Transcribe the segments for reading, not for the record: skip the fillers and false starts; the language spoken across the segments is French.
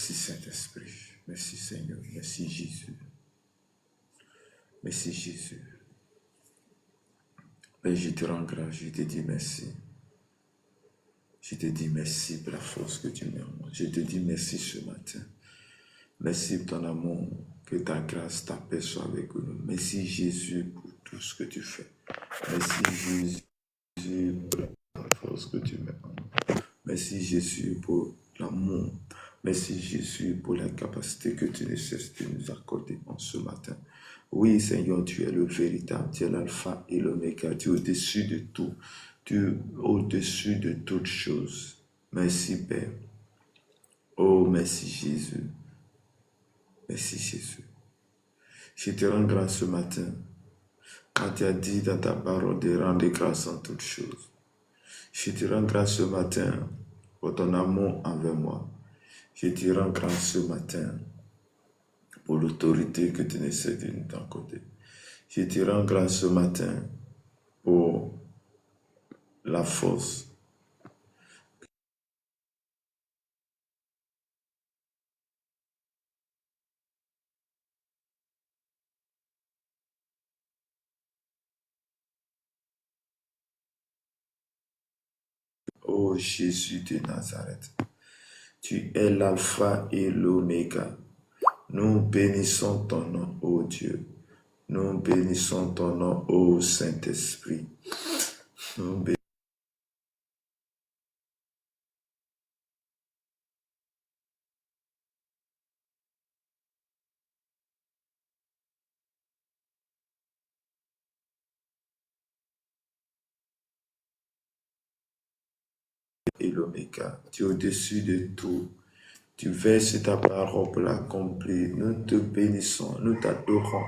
Merci Saint-Esprit. Merci Seigneur. Merci Jésus. Merci Jésus. Père, je te rends grâce, je te dis merci. Je te dis merci pour la force que tu mets en moi. Je te dis merci ce matin. Merci pour ton amour, que ta grâce, ta paix soit avec nous. Merci Jésus pour tout ce que tu fais. Merci Jésus pour la force que tu mets en nous. Merci Jésus pour l'amour. Merci Jésus pour la capacité que tu ne cesses de nous accorder en ce matin. Oui Seigneur, tu es le véritable, tu es l'alpha et l'oméga, tu es au-dessus de tout, tu es au-dessus de toutes choses. Merci Père. Oh merci Jésus. Merci Jésus. Je te rends grâce ce matin, quand tu as dit dans ta parole de rendre grâce en toutes choses. Je te rends grâce ce matin pour ton amour envers moi. Je te rends grâce ce matin pour l'autorité que tu ne sais de nous accorder. Je te rends grâce ce matin pour la force. Oh Jésus de Nazareth, tu es l'alpha et l'oméga. Nous bénissons ton nom, ô Dieu. Nous bénissons ton nom, ô Saint-Esprit. Nous bénissons. Et l'oméga, tu es au-dessus de tout. Tu verses ta parole pour l'accomplir. Nous te bénissons, nous t'adorons,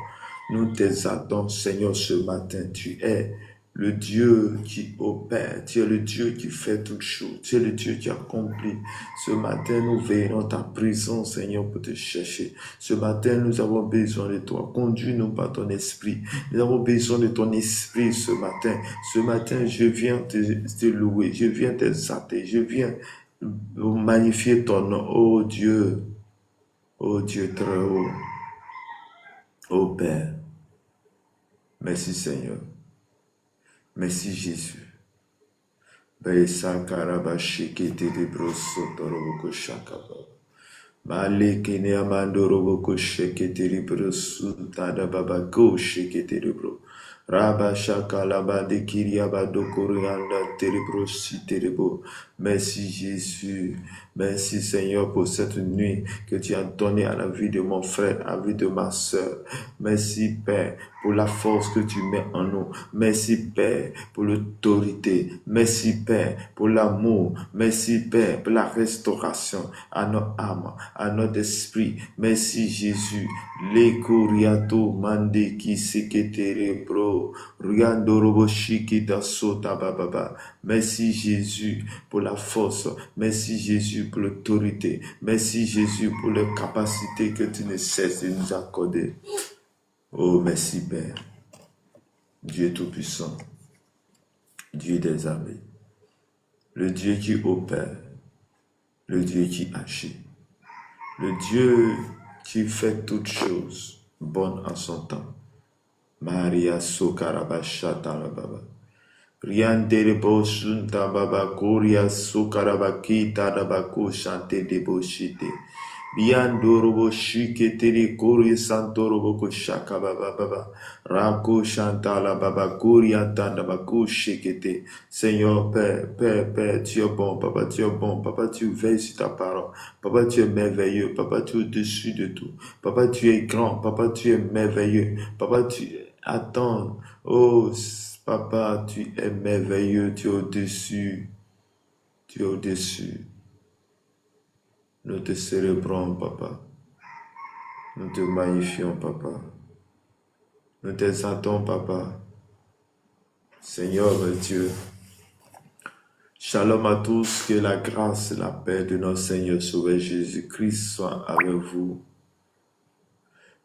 nous t'exaltons, Seigneur, ce matin. Tu es le Dieu qui opère, tu es le Dieu qui fait toutes choses, tu es le Dieu qui accomplit. Ce matin, nous veillons ta présence, Seigneur, pour te chercher. Ce matin, nous avons besoin de toi. Conduis-nous par ton esprit. Nous avons besoin de ton esprit ce matin. Ce matin, je viens te louer, je viens t'exalter, je viens magnifier ton nom, oh Dieu très haut, oh Père. Merci Seigneur. Merci Jésus. Besa karabashiki telebroso toroboko shakaba. Malekene amandoroboko sheke telebroso tadababako sheke telebro. Rabba shakalaba de kiriaba dokorianda telebro si telebo. Merci Jésus. Merci Seigneur pour cette nuit que tu as donnée à la vie de mon frère, à la vie de ma soeur. Merci Père pour la force que tu mets en nous. Merci Père pour l'autorité. Merci Père pour l'amour. Merci Père pour la restauration à notre âme, à notre esprit. Merci Jésus. Les coriato mande qui seketere bro. Riando robo shiki da sota bababa. Merci Jésus pour la force. Merci Jésus pour l'autorité. Merci Jésus pour les capacités que tu ne cesses de nous accorder. Oh, merci Père. Dieu Tout-Puissant. Dieu des armées. Le Dieu qui opère. Le Dieu qui agit. Le Dieu qui fait toutes choses bonnes en son temps. Maria Sokarabashata la baba. Rianderebo sunta baba koria sokarabakita dabako shante debo shite. Biandorobo shike teri kori santorobo ko shaka baba baba. Rako shanta la baba koria tandabako shikete. Seigneur Père, tu es bon, Papa, tu es bon, Papa, tu veilles sur ta parole. Papa, tu es merveilleux, Papa, tu es au-dessus de tout. Papa, tu es grand, Papa, tu es merveilleux. Papa, tu attends. Oh, Papa, tu es merveilleux, tu es au-dessus. Tu es au-dessus. Nous te célébrons, Papa. Nous te magnifions, Papa. Nous t'exaltons, Papa. Seigneur Dieu. Shalom à tous, que la grâce et la paix de notre Seigneur Sauveur Jésus-Christ soient avec vous.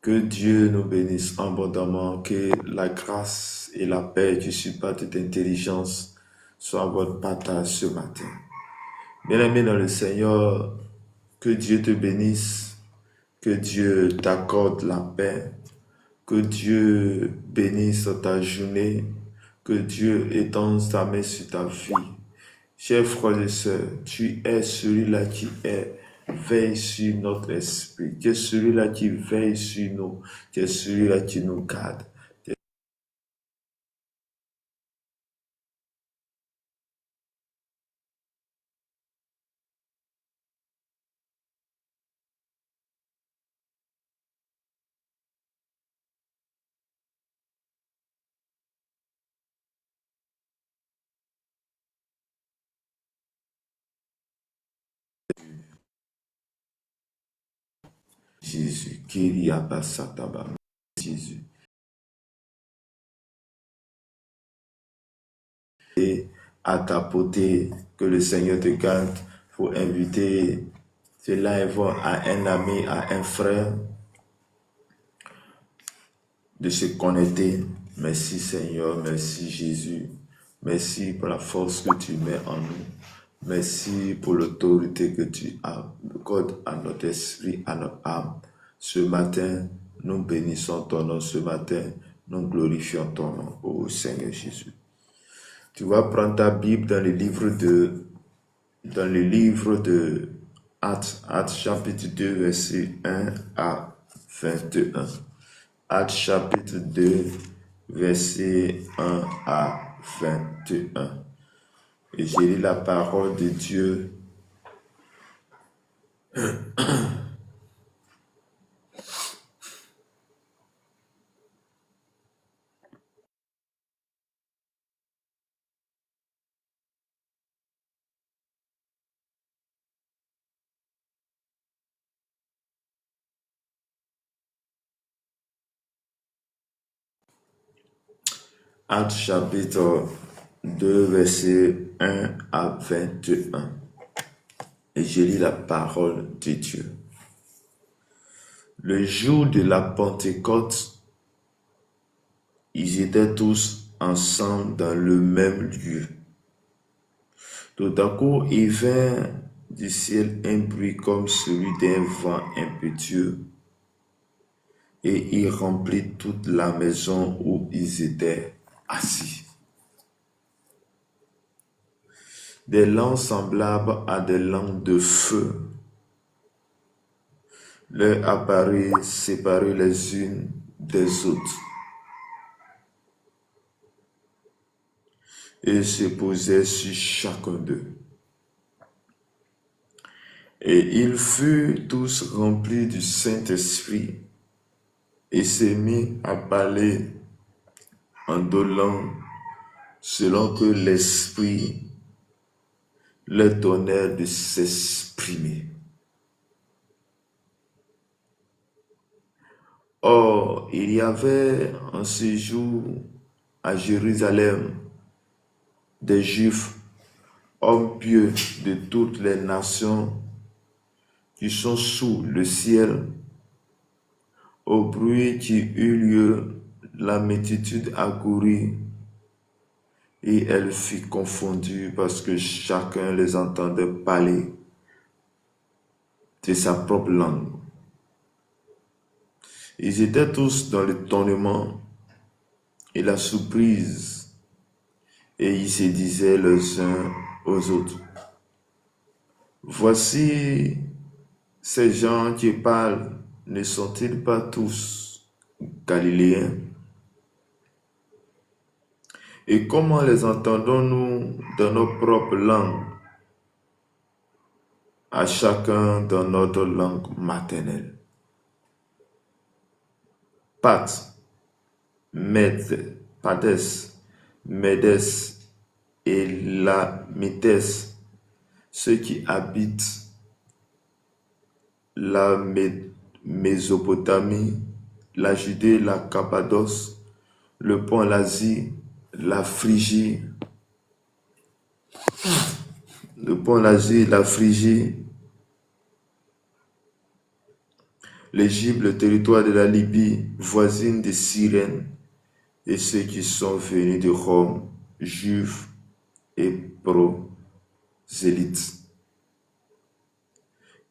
Que Dieu nous bénisse abondamment, que la grâce et la paix du support d'intelligence soient votre partage ce matin. Bien-aimés dans le Seigneur, Que Dieu te bénisse, que Dieu t'accorde la paix, que Dieu bénisse ta journée, que Dieu étende sa main sur ta vie. Chers frères et sœurs, tu es celui-là qui veille sur notre esprit, tu es celui-là qui veille sur nous, tu es celui-là qui nous garde. Jésus, Kyria Basataba, Jésus. Et à tapoter, que le Seigneur te garde, pour inviter cela et voir à un ami, à un frère, de se connecter. Merci Seigneur, merci Jésus. Merci pour la force que tu mets en nous. Merci pour l'autorité que tu accordes à notre esprit, à notre âme. Ce matin, nous bénissons ton nom. Ce matin, nous glorifions ton nom, ô Seigneur Jésus. Tu vas prendre ta Bible dans le livre de Actes, chapitre 2, verset 1 à 21. Actes chapitre 2, verset 1 à 21. Et j'ai lu la parole de Dieu. Actes chapitre 2, verset 1 à 21. Et j'ai lu la parole de Dieu. Le jour de la Pentecôte, ils étaient tous ensemble dans le même lieu. Tout à coup, il vint du ciel un bruit comme celui d'un vent impétueux, et il remplit toute la maison où ils étaient assis. Des langues semblables à des langues de feu leur apparurent séparées les unes des autres, et se posaient sur chacun d'eux. Et ils furent tous remplis du Saint-Esprit et se mirent à parler en d'autres langues selon que l'Esprit leur donnait de s'exprimer. Or, il y avait en ce jour à Jérusalem des Juifs, hommes pieux de toutes les nations qui sont sous le ciel. Au bruit qui eut lieu, la multitude accourut et elle fut confondue parce que chacun les entendait parler de sa propre langue. Ils étaient tous dans l'étonnement et la surprise, et ils se disaient les uns aux autres: voici ces gens qui parlent, ne sont-ils pas tous galiléens? Et comment les entendons-nous dans nos propres langues, à chacun dans notre langue maternelle? Pat, Pades, Médès et Lamites, ceux qui habitent la Mésopotamie, la Judée, la Cappadoce, le pont, l'Asie, la Phrygie, l'Égypte, le territoire de la Libye, voisine de Cyrène, et ceux qui sont venus de Rome, juifs et prosélytes.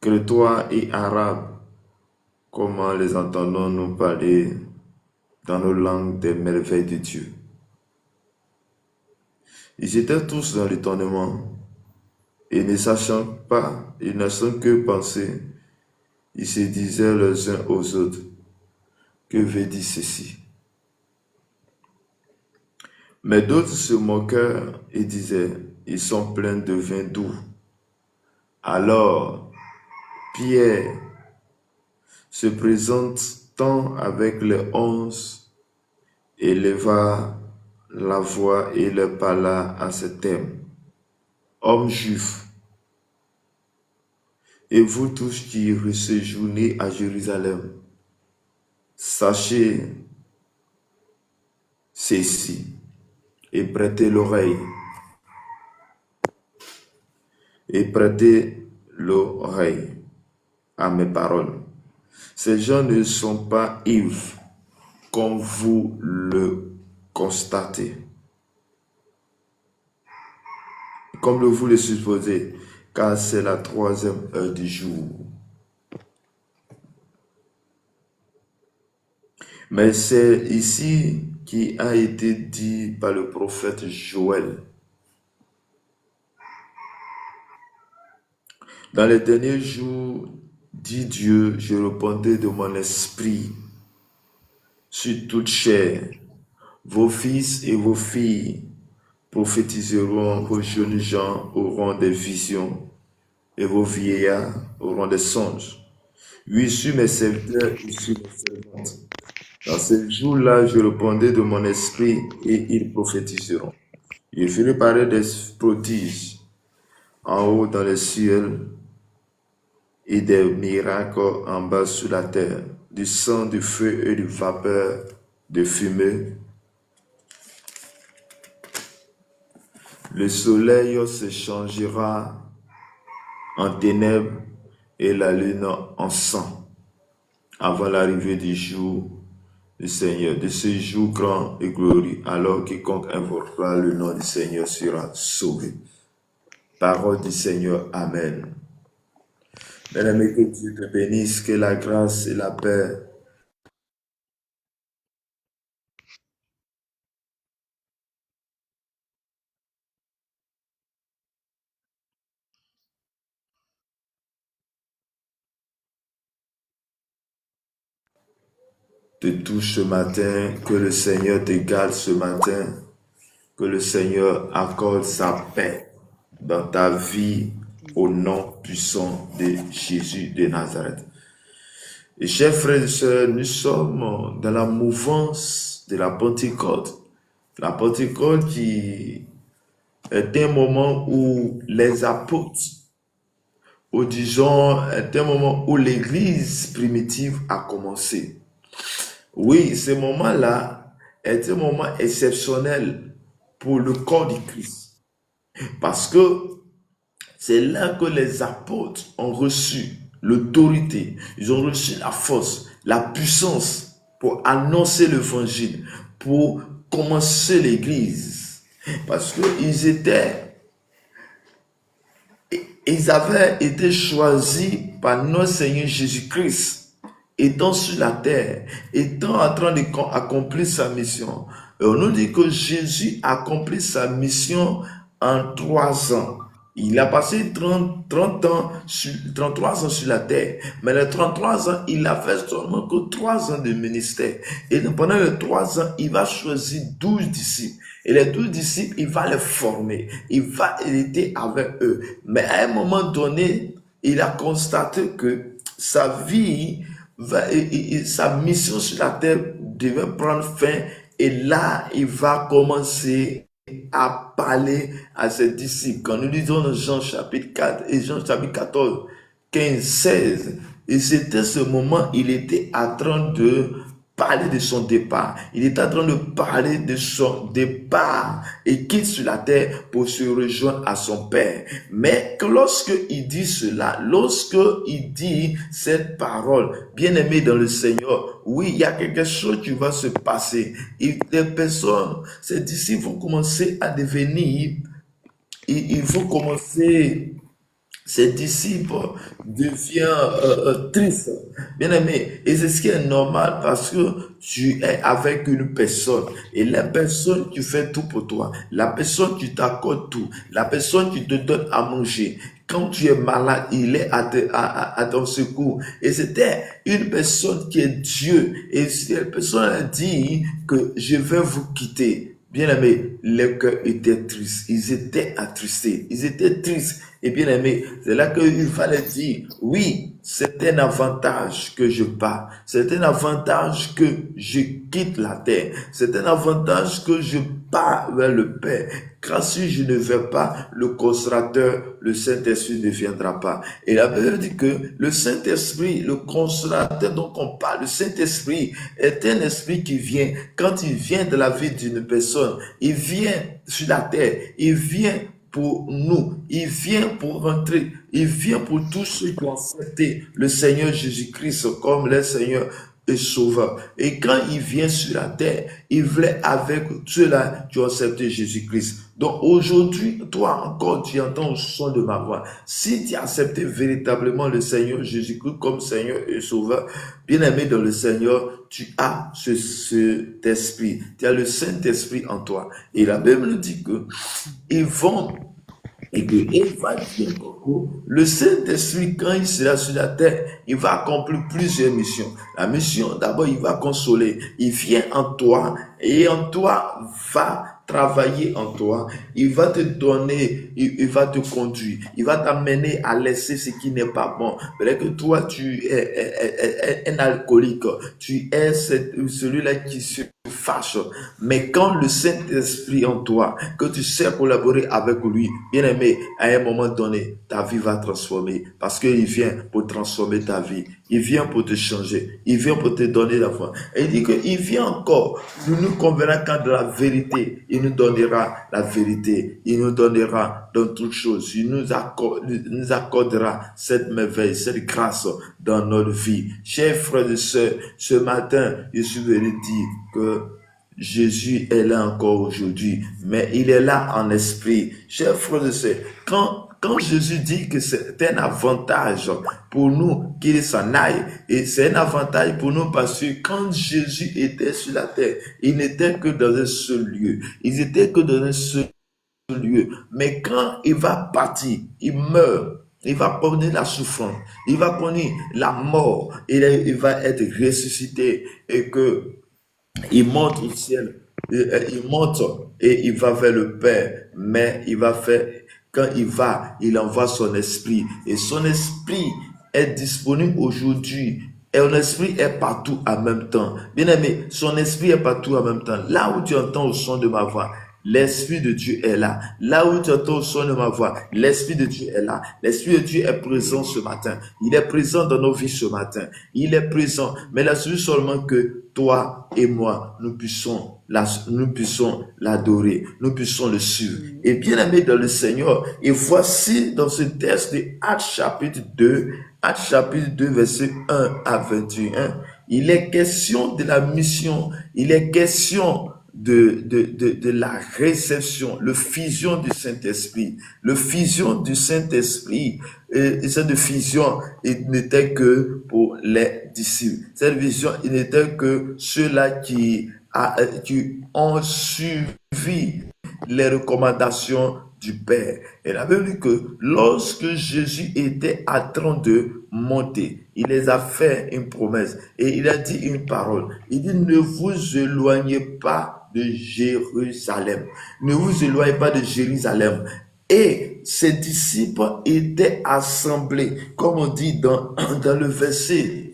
Crétois et Arabes, comment les entendons-nous parler dans nos langues des merveilles de Dieu? Ils étaient tous dans l'étonnement et ne sachant pas, ils ne sachant que penser, ils se disaient les uns aux autres, que veut dire ceci? Mais d'autres se moquaient et disaient, ils sont pleins de vin doux. Alors, Pierre, se présentant avec les 11, éleva la voix et leur parla à ce thème. Hommes juifs, et vous tous qui séjournez à Jérusalem, sachez ceci et prêtez l'oreille. Et prêtez l'oreille à mes paroles. Ces gens ne sont pas ivres comme vous le constatez, comme vous le supposez, car c'est la 3e heure du jour. Mais c'est ici qui a été dit par le prophète Joël. Dans les derniers jours, dit Dieu, je répandrai de mon esprit sur toute chair. Vos fils et vos filles prophétiseront, vos jeunes gens auront des visions, et vos vieillards auront des songes. Oui, sur mes serviteurs et sur mes servantes. Dans ces jours-là, je répondrai de mon esprit, et ils prophétiseront. Je ferai paraître des prodiges en haut dans les cieux, et des miracles en bas sur la terre, du sang, du feu et du vapeur de fumée. Le soleil se changera en ténèbres et la lune en sang, avant l'arrivée du jour du Seigneur, de ce jour grand et glorieux. Alors quiconque invoquera le nom du Seigneur sera sauvé. Parole du Seigneur, Amen. Bien-aimé, que Dieu te bénisse, que la grâce et la paix te touche ce matin, que le Seigneur t'égale ce matin, que le Seigneur accorde sa paix dans ta vie au nom puissant de Jésus de Nazareth. Et chers frères et sœurs, nous sommes dans la mouvance de la Pentecôte. La Pentecôte qui est un moment où les apôtres, ou disons, est un moment où l'Église primitive a commencé. Oui, ce moment-là est un moment exceptionnel pour le corps du Christ. Parce que c'est là que les apôtres ont reçu l'autorité, ils ont reçu la force, la puissance pour annoncer l'évangile, pour commencer l'église. Parce ils avaient été choisis par notre Seigneur Jésus-Christ, étant sur la terre, étant en train d'accomplir sa mission. Et on nous dit que Jésus a accompli sa mission en 3 ans. Il a passé 33 ans sur la terre, mais les 33 ans, il a fait seulement que 3 ans de ministère. Et pendant les 3 ans, il va choisir 12 disciples. Et les 12 disciples, il va les former. Il va hériter avec eux. Mais à un moment donné, il a constaté que sa vie, sa mission sur la terre devait prendre fin. Et là, il va commencer à parler à ses disciples. Quand nous lisons dans Jean chapitre 4 et Jean chapitre 14, 15, 16, et c'était ce moment, il était en train de parler de son départ. Il était en train de parler de son départ et quitte sur la terre pour se rejoindre à son Père. Mais que lorsque il dit cela, lorsque il dit cette parole, bien aimé dans le Seigneur, oui, il y a quelque chose qui va se passer. Et les personnes, ces disciples vont commencer à devenir, ils vont commencer, ses disciples deviennent tristes, bien aimé. Et c'est ce qui est normal parce que tu es avec une personne et la personne qui fait tout pour toi, la personne qui t'accorde tout, la personne qui te donne à manger. Quand tu es malade, il est à ton secours. Et c'était une personne qui est Dieu. Et cette personne a dit que je vais vous quitter. Bien aimé, les cœurs étaient tristes. Ils étaient attristés. Ils étaient tristes. Et bien aimé, c'est là qu'il fallait dire, oui, c'est un avantage que je pars. C'est un avantage que je quitte la terre. C'est un avantage que je pars vers le Père. Car si je ne vais pas, le consolateur, le Saint-Esprit ne viendra pas. Et la Bible dit que le Saint-Esprit, le consolateur dont on parle, le Saint-Esprit est un esprit qui vient. Quand il vient de la vie d'une personne, il vient sur la terre, il vient pour nous, il vient pour rentrer, il vient pour tous ceux qui ont accepté le Seigneur Jésus-Christ comme le Seigneur et Sauveur. Et quand il vient sur la terre, il voulait avec ceux-là qui ont accepté Jésus-Christ. Donc aujourd'hui, toi encore, tu entends le son de ma voix. Si tu as accepté véritablement le Seigneur Jésus-Christ comme Seigneur et Sauveur, bien-aimé dans le Seigneur, tu as cet esprit, tu as le Saint-Esprit en toi. Et la Bible nous dit que ils vont et que il va dire le Saint-Esprit, quand il sera sur la terre, il va accomplir plusieurs missions. La mission, d'abord, il va consoler. Il vient en toi et en toi va travailler en toi. Il va te donner, il va te conduire. Il va t'amener à laisser ce qui n'est pas bon. Peut-être que toi, tu es un alcoolique. Tu es celui-là qui se fâche. Mais quand le Saint-Esprit en toi, que tu sais collaborer avec lui, bien aimé, à un moment donné, ta vie va transformer. Parce qu'il vient pour transformer ta vie. Il vient pour te changer. Il vient pour te donner la foi. Et il dit qu'il vient encore nous convaincre de la vérité. Il nous donnera la vérité. Il nous donnera dans toutes choses. Il nous accordera cette merveille, cette grâce dans notre vie. Chers frères et sœurs, ce matin, je suis venu dire que Jésus est là encore aujourd'hui, mais il est là en esprit. Chers frères et sœurs, quand Jésus dit que c'est un avantage pour nous qu'il s'en aille, et c'est un avantage pour nous parce que quand Jésus était sur la terre, il n'était que dans un seul lieu. Il n'était que dans un seul lieu. Mais quand il va partir, il meurt. Il va connaître la souffrance, il va connaître la mort, il va être ressuscité et que il monte au ciel, il monte et il va vers le Père, mais il va faire, quand il va, il envoie son esprit et son esprit est disponible aujourd'hui. Et son esprit est partout en même temps. Bien aimé, son esprit est partout en même temps. Là où tu entends le son de ma voix, l'Esprit de Dieu est là. Là où tu entends le son de ma voix, l'Esprit de Dieu est là. L'Esprit de Dieu est présent ce matin. Il est présent dans nos vies ce matin. Il est présent. Mais là, c'est seulement que toi et moi, nous puissions l'adorer. Nous puissions le suivre. Et bien aimé dans le Seigneur. Et voici dans ce texte de Actes chapitre 2, verset 1 à 21, il est question de la mission. Il est question de la réception, le fusion du Saint-Esprit. Le fusion du Saint-Esprit, et cette fusion, il n'était que pour les disciples. Cette vision, il n'était que ceux-là qui ont suivi les recommandations du Père. Et la Bible dit que lorsque Jésus était en train de monter, il les a fait une promesse et il a dit une parole. Il dit, ne vous éloignez pas de Jérusalem. Ne vous éloignez pas de Jérusalem. Et ses disciples étaient assemblés, comme on dit dans le verset.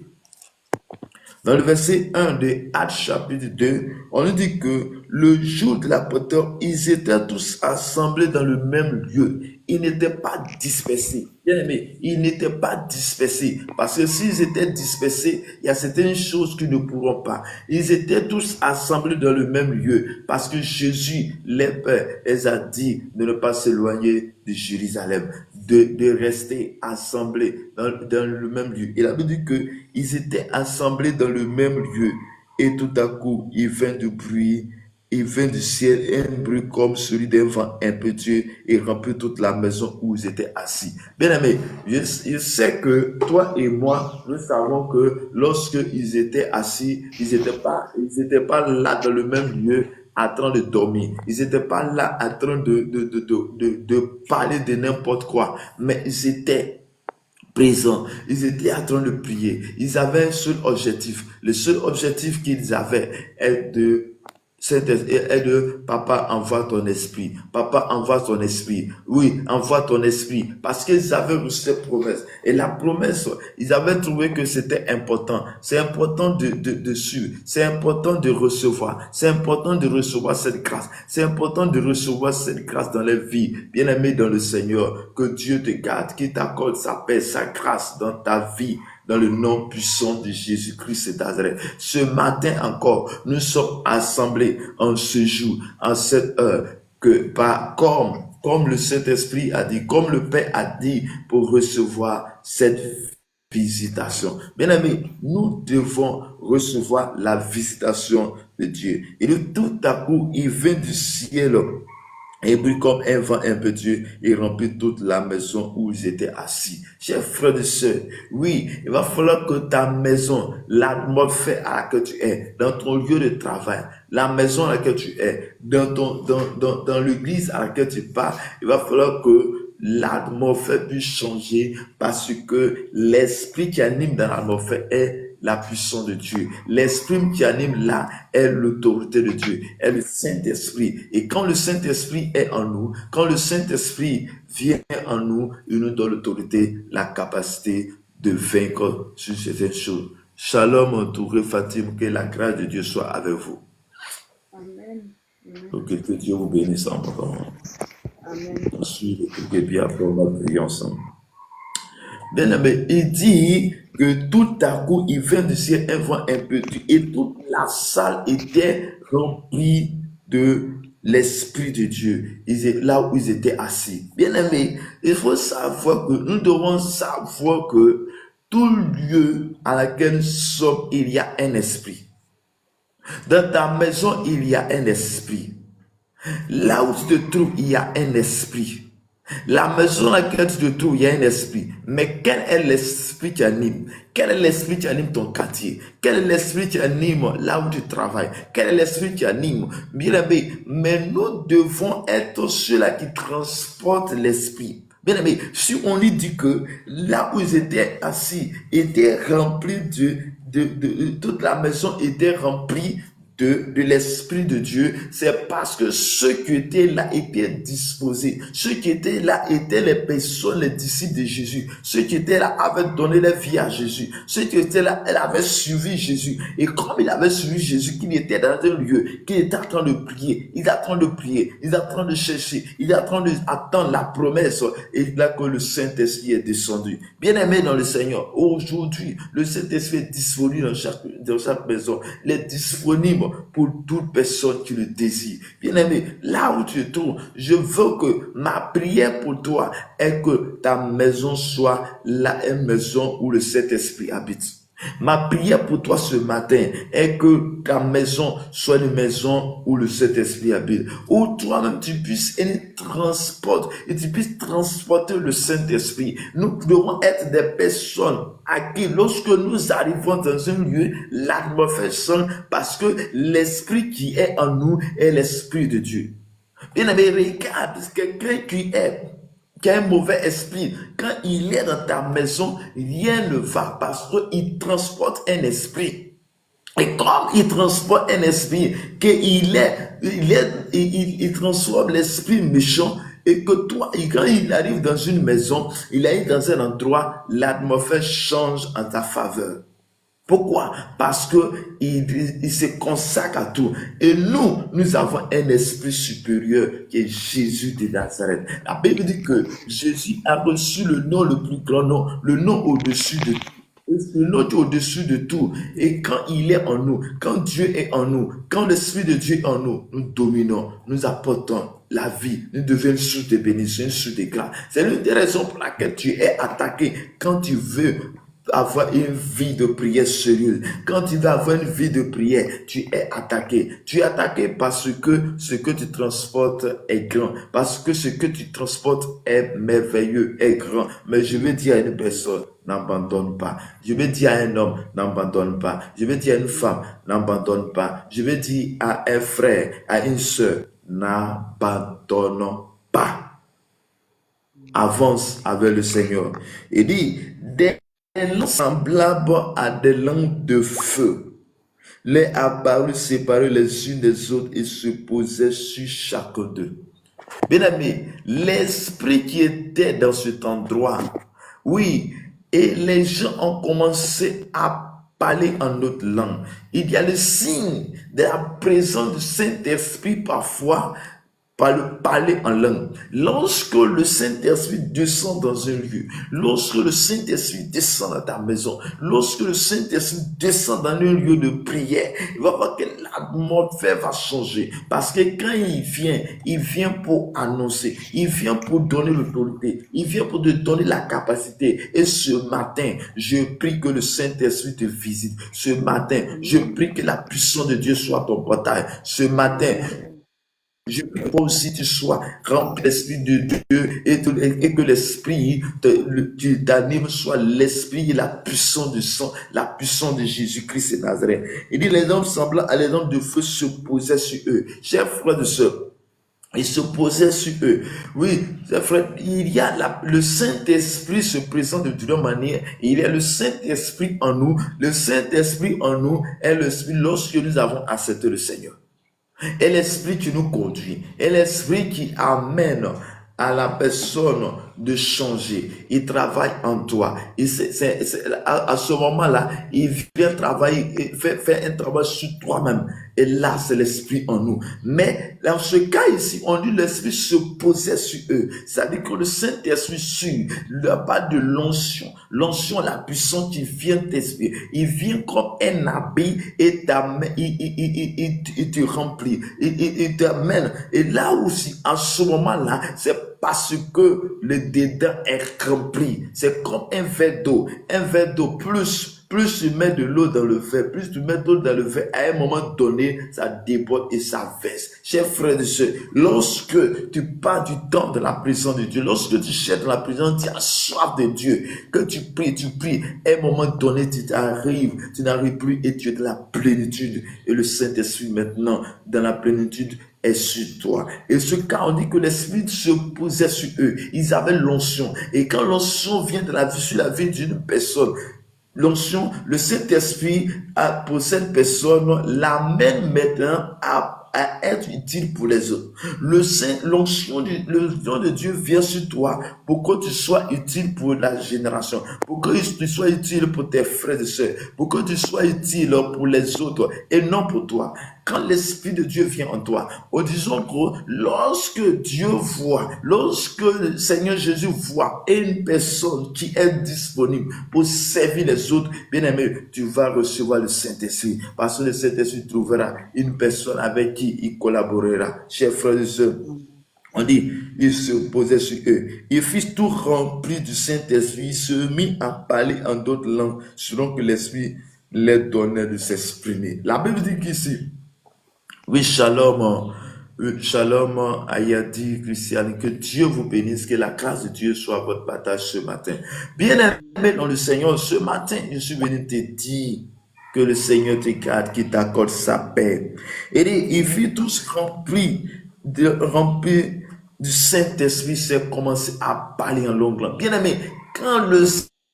Dans le verset 1 de Actes chapitre 2, on nous dit que le jour de la Pentecôte, ils étaient tous assemblés dans le même lieu. Ils n'étaient pas dispersés. Bien aimé, ils n'étaient pas dispersés. Parce que s'ils étaient dispersés, il y a certaines choses qu'ils ne pourront pas. Ils étaient tous assemblés dans le même lieu. Parce que Jésus, les pères, les a dit de ne pas s'éloigner de Jérusalem, de rester assemblés dans le même lieu. Il a dit qu'ils étaient assemblés dans le même lieu. Et tout à coup, il vint du bruit il vint du ciel un bruit comme celui d'un vent impétueux et remplit toute la maison où ils étaient assis. Bien aimé, je sais que toi et moi, nous savons que lorsque ils étaient assis, ils étaient pas là dans le même lieu en train de dormir. Ils n'étaient pas là en train de parler de n'importe quoi, mais ils étaient présents, ils étaient en train de prier. Ils avaient un seul objectif. Le seul objectif qu'ils avaient est de papa, envoie ton esprit. Papa, envoie ton esprit. Oui, envoie ton esprit. Parce qu'ils avaient reçu cette promesse. Et la promesse, ils avaient trouvé que c'était important. C'est important de suivre. C'est important de recevoir. C'est important de recevoir cette grâce. C'est important de recevoir cette grâce dans les vies. Bien-aimés dans le Seigneur, que Dieu te garde, qu'il t'accorde sa paix, sa grâce dans ta vie, dans le nom puissant de Jésus-Christ de Nazareth. Ce matin encore, nous sommes assemblés en ce jour, en cette heure, comme le Saint-Esprit a dit, comme le Père a dit, pour recevoir cette visitation. Bien aimé, nous devons recevoir la visitation de Dieu. Et de tout à coup, il vient du ciel et puis comme un vent impétueux, il remplit toute la maison où ils étaient assis. Chers frères et sœurs, oui, il va falloir que ta maison, l'atmosphère à laquelle tu es, dans ton lieu de travail, la maison à laquelle tu es, dans l'église à laquelle tu pars, il va falloir que l'atmosphère puisse changer parce que l'esprit qui anime dans l'atmosphère est la puissance de Dieu. L'esprit qui anime là est l'autorité de Dieu, est le Saint-Esprit. Et quand le Saint-Esprit est en nous, quand le Saint-Esprit vient en nous, il nous donne l'autorité, la capacité de vaincre sur certaines choses. Shalom, entouré Fatima, que la grâce de Dieu soit avec vous. Amen. Ok, que Dieu vous bénisse en moment. Amen. Ensuite, que bien pour notre prier ensemble. Bien aimé, il dit que tout à coup, il vient du ciel un vent impétueux et toute la salle était remplie de l'Esprit de Dieu. Là où ils étaient assis. Bien aimé, il faut savoir que nous devons savoir que tout lieu à laquelle nous sommes, il y a un esprit. Dans ta maison, il y a un esprit. Là où tu te trouves, il y a un esprit. La maison dans laquelle tu te trouves, il y a un esprit. Mais quel est l'esprit qui anime? Quel est l'esprit qui anime ton quartier? Quel est l'esprit qui anime là où tu travailles? Quel est l'esprit qui anime? Bien aimé, mais nous devons être ceux-là qui transportent l'esprit. Bien aimé, si on lui dit que là où ils étaient assis était rempli toute la maison était remplie de l'Esprit de Dieu, c'est parce que ceux qui étaient là étaient disposés. Ceux qui étaient là étaient les personnes, les disciples de Jésus. Ceux qui étaient là avaient donné leur vie à Jésus. Ceux qui étaient là, elles avaient suivi Jésus. Et comme ils avaient suivi Jésus, qu'il était dans un lieu, qu'il était en train de prier, il est en train de prier, il est en train de chercher, il est en train d'attendre la promesse. Et là que le Saint-Esprit est descendu. Bien-aimé dans le Seigneur, aujourd'hui, le Saint-Esprit est disponible dans chaque maison. Il est disponible pour toute personne qui le désire. Bien-aimé, là où tu te trouves, je veux que ma prière pour toi est que ta maison soit une maison où le Saint-Esprit habite. Ma prière pour toi ce matin est que ta maison soit une maison où le Saint-Esprit habite, où toi-même tu puisses transporter le Saint-Esprit. Nous devons être des personnes à qui, lorsque nous arrivons dans un lieu, l'atmosphère sonne parce que l'Esprit qui est en nous est l'Esprit de Dieu. Bien aimé, regarde, quelqu'un qui a un mauvais esprit, quand il est dans ta maison, rien ne va parce qu'il transporte un esprit. Et comme il transporte un esprit, il transforme l'esprit méchant, et que toi, quand il arrive dans une maison, il arrive dans un endroit, l'atmosphère change en ta faveur. Pourquoi? Parce que il se consacre à tout. Et nous avons un esprit supérieur qui est Jésus de Nazareth. La Bible dit que Jésus a reçu le nom le plus grand nom, le nom au-dessus de tout. Le nom au-dessus de tout. Et quand il est en nous, quand Dieu est en nous, quand l'Esprit de Dieu est en nous, nous dominons, nous apportons la vie, nous devenons une source de bénédiction, une source de grâce. C'est l'une des raisons pour laquelle tu es attaqué quand tu veux avoir une vie de prière sérieuse, quand tu vas avoir une vie de prière, tu es attaqué. Tu es attaqué parce que ce que tu transportes est grand, parce que ce que tu transportes est merveilleux, est grand. Mais je veux dire à une personne, n'abandonne pas. Je veux dire à un homme, n'abandonne pas. Je veux dire à une femme, n'abandonne pas. Je veux dire à un frère, à une sœur, n'abandonne pas. Avance avec le Seigneur. Il dit, des langues semblables à des langues de feu les apparus séparés les unes des autres et se posaient sur chacun d'eux. Bien aimé, l'esprit qui était dans cet endroit, oui, et les gens ont commencé à parler en autre langue. Il y a le signe de la présence du Saint-Esprit parfois par le parler en langue. Lorsque le Saint-Esprit descend dans un lieu, lorsque le Saint-Esprit descend dans ta maison, lorsque le Saint-Esprit descend dans un lieu de prière, il va voir que l'atmosphère va changer. Parce que quand il vient pour annoncer, il vient pour donner l'autorité, il vient pour te donner la capacité. Et ce matin, je prie que le Saint-Esprit te visite. Ce matin, je prie que la puissance de Dieu soit ton portail. Ce matin, je prie que toi aussi tu sois rempli de l'Esprit de Dieu et que l'Esprit qui t'anime soit l'Esprit et la puissance du sang, la puissance de Jésus-Christ et Nazareth. Il dit les hommes semblables à les hommes de feu se posaient sur eux. Chers frères et sœurs, ils se posaient sur eux. Oui, frère, il y a le Saint-Esprit se présente de différentes manières. Il y a le Saint-Esprit en nous. Le Saint-Esprit en nous est l'Esprit lorsque nous avons accepté le Seigneur. Et l'esprit qui nous conduit, et l'esprit qui amène à la personne de changer. Il travaille en toi. Et à ce moment-là, il vient travailler, faire un travail sur toi-même. Et là, c'est l'esprit en nous. Mais dans ce cas ici, on dit l'esprit se posait sur eux. C'est-à-dire que le Saint-Esprit sur, il n'y a pas de l'onction. L'onction, la puissance qui vient t'esprit. Il vient comme un habit et il te remplit. Il t'amène. Et là aussi, à ce moment-là, c'est parce que le dedans est rempli. C'est comme un verre d'eau. Un verre d'eau, plus tu mets de l'eau dans le verre, plus tu mets de l'eau dans le verre, à un moment donné, ça déborde et ça verse. Chers frères et sœurs, lorsque tu pars du temps de la présence de Dieu, lorsque tu cherches dans la présence, tu as soif de Dieu, que tu pries, à un moment donné, tu n'arrives plus et tu es de la plénitude. Et le Saint-Esprit maintenant, dans la plénitude, est sur toi. Et ce cas, on dit que l'Esprit se posait sur eux. Ils avaient l'onction. Et quand l'onction vient sur la vie d'une personne, l'onction, le Saint-Esprit pour cette personne l'amène maintenant à être utile pour les autres. L'onction de Dieu vient sur toi pour que tu sois utile pour la génération, pour que tu sois utile pour tes frères et sœurs, pour que tu sois utile pour les autres et non pour toi. Quand l'Esprit de Dieu vient en toi, disons que lorsque Dieu voit, lorsque le Seigneur Jésus voit une personne qui est disponible pour servir les autres, bien aimé, tu vas recevoir le Saint-Esprit, parce que le Saint-Esprit trouvera une personne avec qui il collaborera. Chers frères et sœurs, on dit, il se posait sur eux. Il fut tout rempli du Saint-Esprit. Il se mit à parler en d'autres langues, selon que l'Esprit les donnait de s'exprimer. La Bible dit qu'ici, oui, shalom, Ayadi, Christian, que Dieu vous bénisse, que la grâce de Dieu soit votre partage ce matin. Bien aimé dans le Seigneur, ce matin, je suis venu te dire que le Seigneur te garde, qu'il t'accorde sa paix. Et il fut tous remplis du Saint-Esprit, c'est commencé à parler en langue. Bien aimé, quand le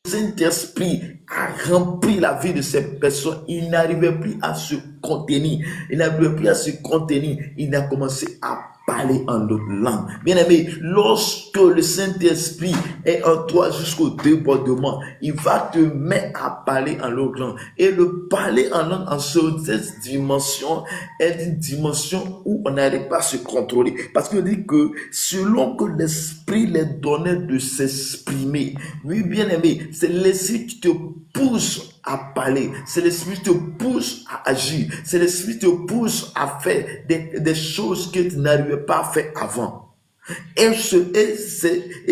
Saint-Esprit a rempli la vie de ces personnes, il n'arrivait plus à se contenir. Il a commencé à parler en d'autres langues. Bien aimé, lorsque le Saint-Esprit est en toi jusqu'au débordement, il va te mettre à parler en d'autres langues. Et le parler en langue en cette dimension est une dimension où on n'arrive pas à se contrôler. Parce qu'on dit que selon que l'Esprit les donnait de s'exprimer, oui, bien aimé, c'est l'Esprit qui te pousse à parler, c'est l'Esprit qui te pousse à agir, c'est l'Esprit qui te pousse à faire des choses que tu n'arrivais pas à faire avant. Et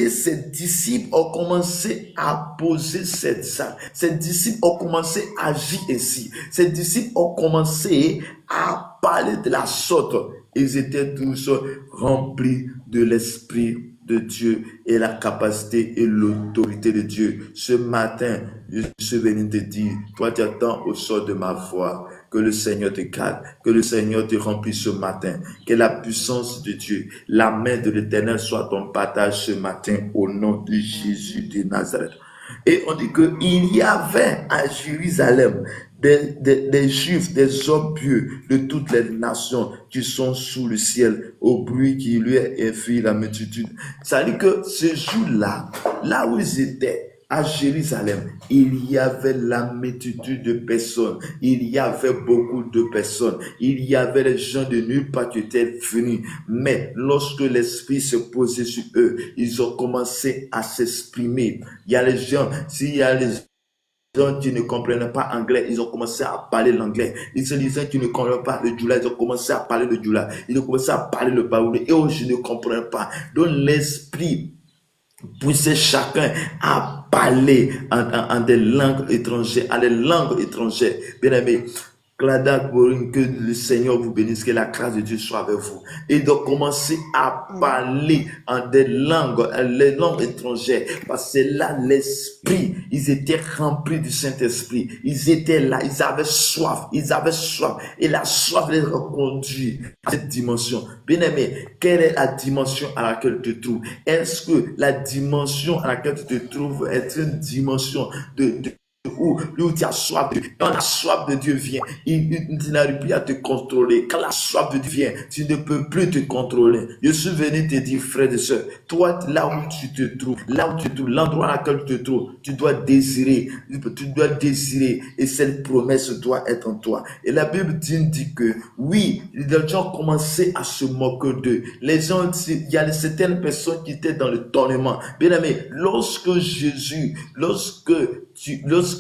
ses disciples ont commencé à poser cette salle. Ses disciples ont commencé à agir ainsi. Ses disciples ont commencé à parler de la sorte. Ils étaient tous remplis de l'Esprit de Dieu et la capacité et l'autorité de Dieu. Ce matin, je suis venu te dire, toi tu attends au sort de ma voix, que le Seigneur te garde, que le Seigneur te remplisse ce matin, que la puissance de Dieu, la main de l'Éternel soit ton partage ce matin au nom de Jésus de Nazareth. Et on dit qu'il y avait à Jérusalem des Juifs, des hommes pieux de toutes les nations qui sont sous le ciel, au bruit qui lui est fait la multitude. Ça veut dire que ce jour-là, là où ils étaient, à Jérusalem, il y avait la multitude de personnes, il y avait beaucoup de personnes, il y avait les gens de nulle part qui étaient venus, mais lorsque l'Esprit se posait sur eux, ils ont commencé à s'exprimer. Il y a les gens, s'il y a les gens qui ne comprenaient pas anglais, ils ont commencé à parler l'anglais. Les gens qui ne comprenaient pas le djoula, ils ont commencé à parler le djoula. Ils ont commencé à parler le baoulé. Et eux, je ne comprenais pas. Donc l'Esprit poussait chacun à parler en des langues étrangères, à des langues étrangères. Bien aimé, que le Seigneur vous bénisse, que la grâce de Dieu soit avec vous. Et donc commencer à parler en des langues, les langues étrangères, parce que c'est là l'Esprit, ils étaient remplis du Saint-Esprit, ils étaient là, ils avaient soif, et la soif les reconduit à cette dimension. Bien aimé, quelle est la dimension à laquelle tu te trouves? Est-ce que la dimension à laquelle tu te trouves est une dimension où tu as soif de Dieu? Quand la soif de Dieu vient, tu n'arrives plus à te contrôler. Quand la soif de Dieu vient, tu ne peux plus te contrôler. Je suis venu te dire, frères et sœurs, toi, là où tu te trouves, l'endroit à laquelle tu te trouves, tu dois désirer, et cette promesse doit être en toi. Et la Bible dit que, oui, les gens commençaient à se moquer d'eux. Les gens, il y a certaines personnes qui étaient dans le tournement. Bien aimé, lorsque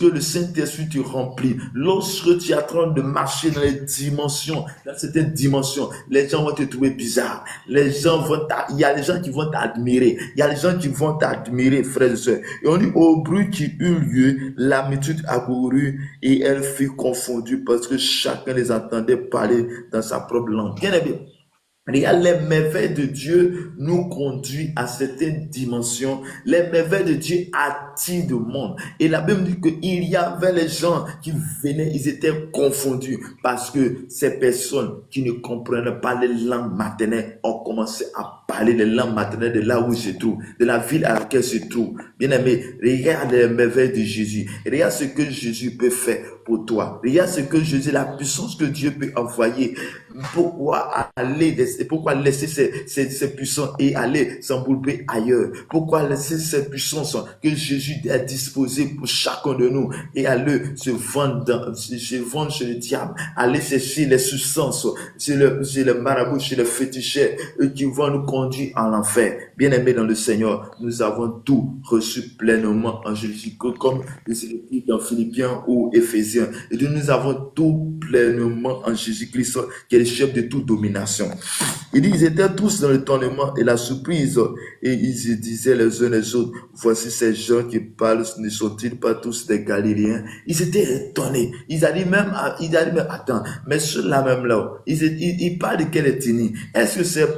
le Saint-Esprit te remplit, lorsque tu es en train de marcher dans les dimensions, dans certaines dimensions, les gens vont te trouver bizarre. Il y a des gens qui vont t'admirer. Frères et sœurs. Et on dit, au bruit qui eut lieu, la multitude accourut et elle fut confondue parce que chacun les entendait parler dans sa propre langue. Bien aimé, regarde, les merveilles de Dieu nous conduisent à certaines dimensions. Les merveilles de Dieu attirent le monde. Et la Bible dit qu'il y avait les gens qui venaient, ils étaient confondus parce que ces personnes qui ne comprenaient pas les langues maternelles ont commencé à parler les langues maternelles de là où ils se trouvent, de la ville à laquelle ils se trouvent. Bien aimé, regarde les merveilles de Jésus. Regarde ce que Jésus peut faire pour toi. Regarde ce que Jésus, la puissance que Dieu peut envoyer. Pourquoi laisser ces puissances et aller s'embourber ailleurs? Pourquoi laisser ces puissances que Jésus a disposées pour chacun de nous et aller se vendre chez le diable, aller chercher les substances chez le marabout, chez le féticheur qui vont nous conduire en enfer? Bien aimés dans le Seigneur, nous avons tout reçu pleinement en Jésus, comme c'est écrit dans Philippiens ou Éphésiens. Et nous avons tout pleinement en Jésus-Christ, qui est le chef de toute domination. Il dit, ils étaient tous dans le tournement et la surprise, et ils se disaient les uns les autres, voici ces gens qui parlent, ne sont-ils pas tous des Galiléens? Ils étaient étonnés. Ils allaient même, attends, mais ceux-là même là, ils parlent de quelle ethnie? Est-ce que c'est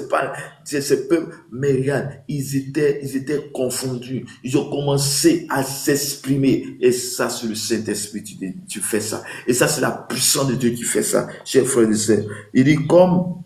pas ce peuple? Mais regarde, ils étaient confondus. Ils ont commencé à s'exprimer. Et ça, c'est le Saint-Esprit, tu fais ça. Et ça, c'est la puissance de Dieu qui fait ça, chers frères et sœurs. Il dit, comment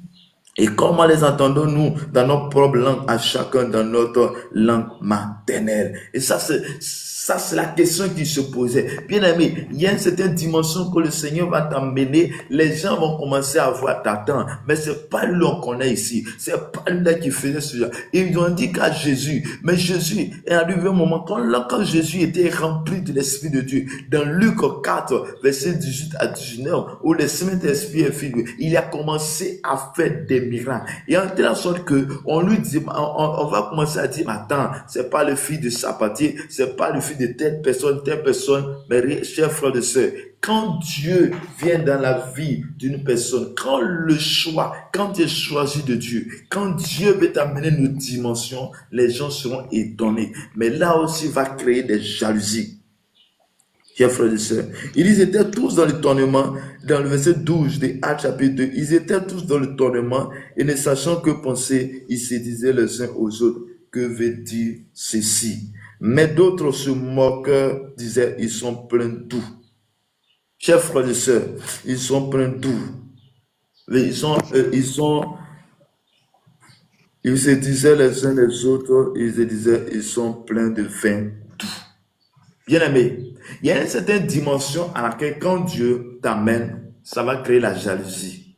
les entendons-nous dans notre propre langue, à chacun dans notre langue maternelle? Et ça, c'est la question qui se posait. Bien aimé, il y a une certaine dimension que le Seigneur va t'emmener. Les gens vont commencer à voir ta tante, mais c'est pas lui qu'on connaît ici. C'est pas lui qui faisait cela. Et ils ont dit qu'à Jésus, mais Jésus est arrivé un moment quand Jésus était rempli de l'Esprit de Dieu. Dans Luc 4, verset 18 à 19, où le Saint-Esprit est fini, il a commencé à faire des miracles. Et en telle sorte que on lui dit, on va commencer à dire, attends, c'est pas le fils de Sapatier, c'est pas le fils de telle personne, mais chers frères et sœurs, quand Dieu vient dans la vie d'une personne, quand tu es choisi de Dieu, quand Dieu veut t'amener une dimension, les gens seront étonnés. Mais là aussi, il va créer des jalousies. Chers frères et sœurs, ils étaient tous dans l'étonnement, dans le verset 12 de Actes chapitre 2, ils étaient tous dans l'étonnement et ne sachant que penser, ils se disaient les uns aux autres, que veut dire ceci? Mais d'autres se moquaient, disaient, ils sont pleins de tout. Chers frères et sœurs, ils sont pleins de tout. Ils se disaient les uns les autres, ils se disaient, ils sont pleins de vin doux. Bien aimé, il y a une certaine dimension à laquelle quand Dieu t'amène, ça va créer la jalousie.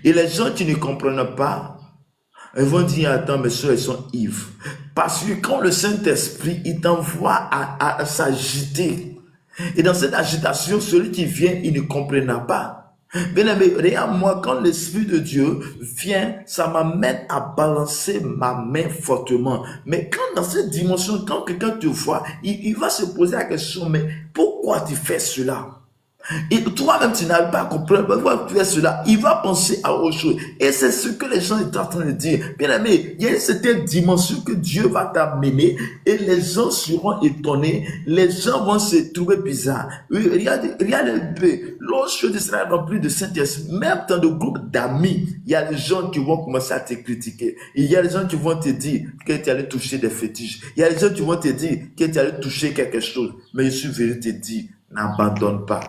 Et les gens qui ne comprennent pas, ils vont dire, attends, mes soeurs, ils sont ivres. Parce que quand le Saint-Esprit, il t'envoie à s'agiter. Et dans cette agitation, celui qui vient, il ne comprendra pas. Bien aimé, regarde moi, quand l'Esprit de Dieu vient, ça m'amène à balancer ma main fortement. Mais quand dans cette dimension, quand quelqu'un te voit, il va se poser la question, mais pourquoi tu fais cela? Et toi-même, tu n'arrives pas à comprendre pourquoi tu fais cela. Il va penser à autre chose. Et c'est ce que les gens sont en train de dire. Bien aimé, il y a une certaine dimension que Dieu va t'amener et les gens seront étonnés. Les gens vont se trouver bizarres. Oui, regarde un peu. Lorsque tu seras rempli de Saint-Esprit, même dans le groupe d'amis, il y a des gens qui vont commencer à te critiquer. Il y a des gens qui vont te dire que tu allais toucher des fétiches. Il y a des gens qui vont te dire que tu allais toucher quelque chose. Mais je suis venu te dire, n'abandonne pas.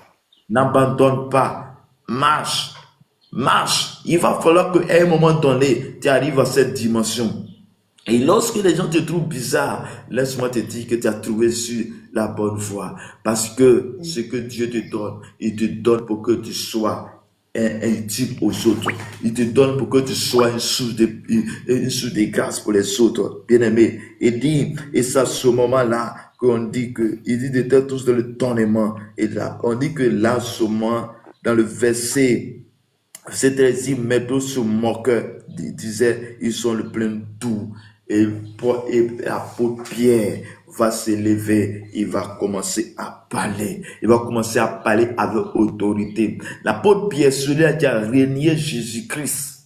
N'abandonne pas. Marche. Il va falloir qu'à un moment donné, tu arrives à cette dimension. Et lorsque les gens te trouvent bizarre, laisse-moi te dire que tu as trouvé sur la bonne voie. Parce que ce que Dieu te donne, il te donne pour que tu sois un type aux autres. Il te donne pour que tu sois une source de grâce pour les autres. Bien-aimé. Et c'est à ce moment-là qu'on dit que, ils étaient tous dans le tournement. Et là, on dit que là, seulement, dans le verset 13, mais d'autres se moquaient, disaient, ils sont le plein doux. Et l'apôtre Pierre va se lever, il va commencer à parler. Il va commencer à parler avec autorité. L'apôtre Pierre, celui qui a régné Jésus-Christ.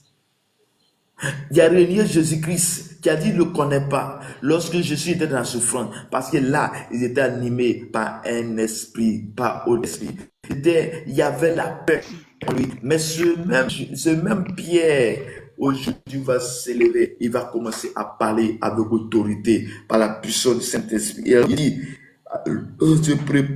Il a régné Jésus-Christ qui a dit, il ne le connaît pas lorsque Jésus était dans la souffrance. Parce que là, ils étaient animés par un esprit, par autre esprit. Il y avait la paix en lui. Mais ce même Pierre, aujourd'hui, va s'élever. Il va commencer à parler avec autorité par la puissance du Saint-Esprit. Et il dit, se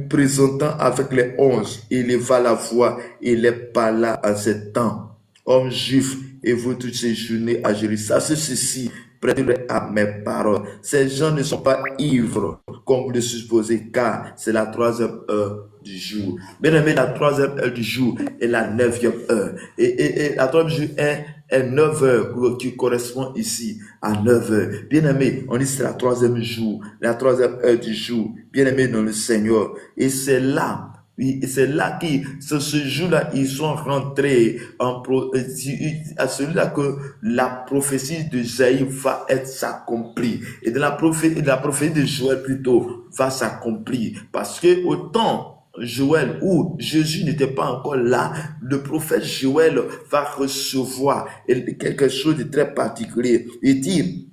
présentant avec les 11, il éleva la voix et il parla en ces temps. Hommes juifs, et vous tous séjournez à Jérusalem. C'est ceci, prêtez à mes paroles. Ces gens ne sont pas ivres, comme vous le supposez, car c'est la 3e heure du jour. Bien aimé, la 3e heure du jour est la 9e heure. Et la 3e jour est 9 heures, qui correspond ici à 9 heures. Bien aimé, on dit c'est la 3e jour, la 3e heure du jour. Bien aimé dans le Seigneur. Et c'est là, ce jour-là, ils sont rentrés à celui-là que la prophétie de Isaïe va être s'accomplie. Et de la prophétie de Joël plutôt va s'accomplir. Parce que autant Joël, où Jésus n'était pas encore là, le prophète Joël va recevoir quelque chose de très particulier. Il dit,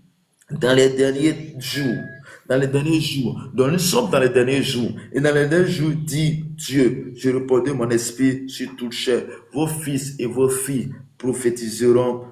dans les derniers jours, donc nous sommes dans les derniers jours, et dans les derniers jours, dit Dieu, je répandrai mon esprit sur toute chair, vos fils et vos filles prophétiseront,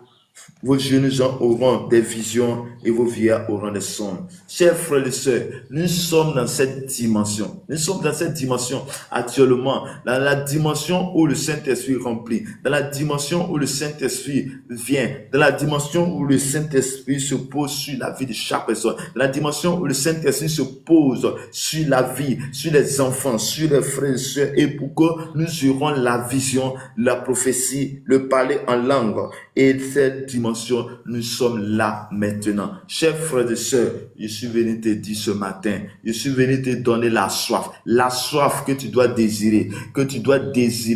vos jeunes gens auront des visions et vos vieillards auront des songes. Chers frères et sœurs, nous sommes dans cette dimension. Nous sommes dans cette dimension actuellement, dans la dimension où le Saint-Esprit remplit, dans la dimension où le Saint-Esprit vient, dans la dimension où le Saint-Esprit se pose sur la vie de chaque personne, dans la dimension où le Saint-Esprit se pose sur la vie, sur les enfants, sur les frères et sœurs, et pour que nous aurons la vision, la prophétie, le parler en langue. Et cette dimension, nous sommes là maintenant. Chers frères et sœurs, je suis venu te dire ce matin, je suis venu te donner la soif que tu dois désirer,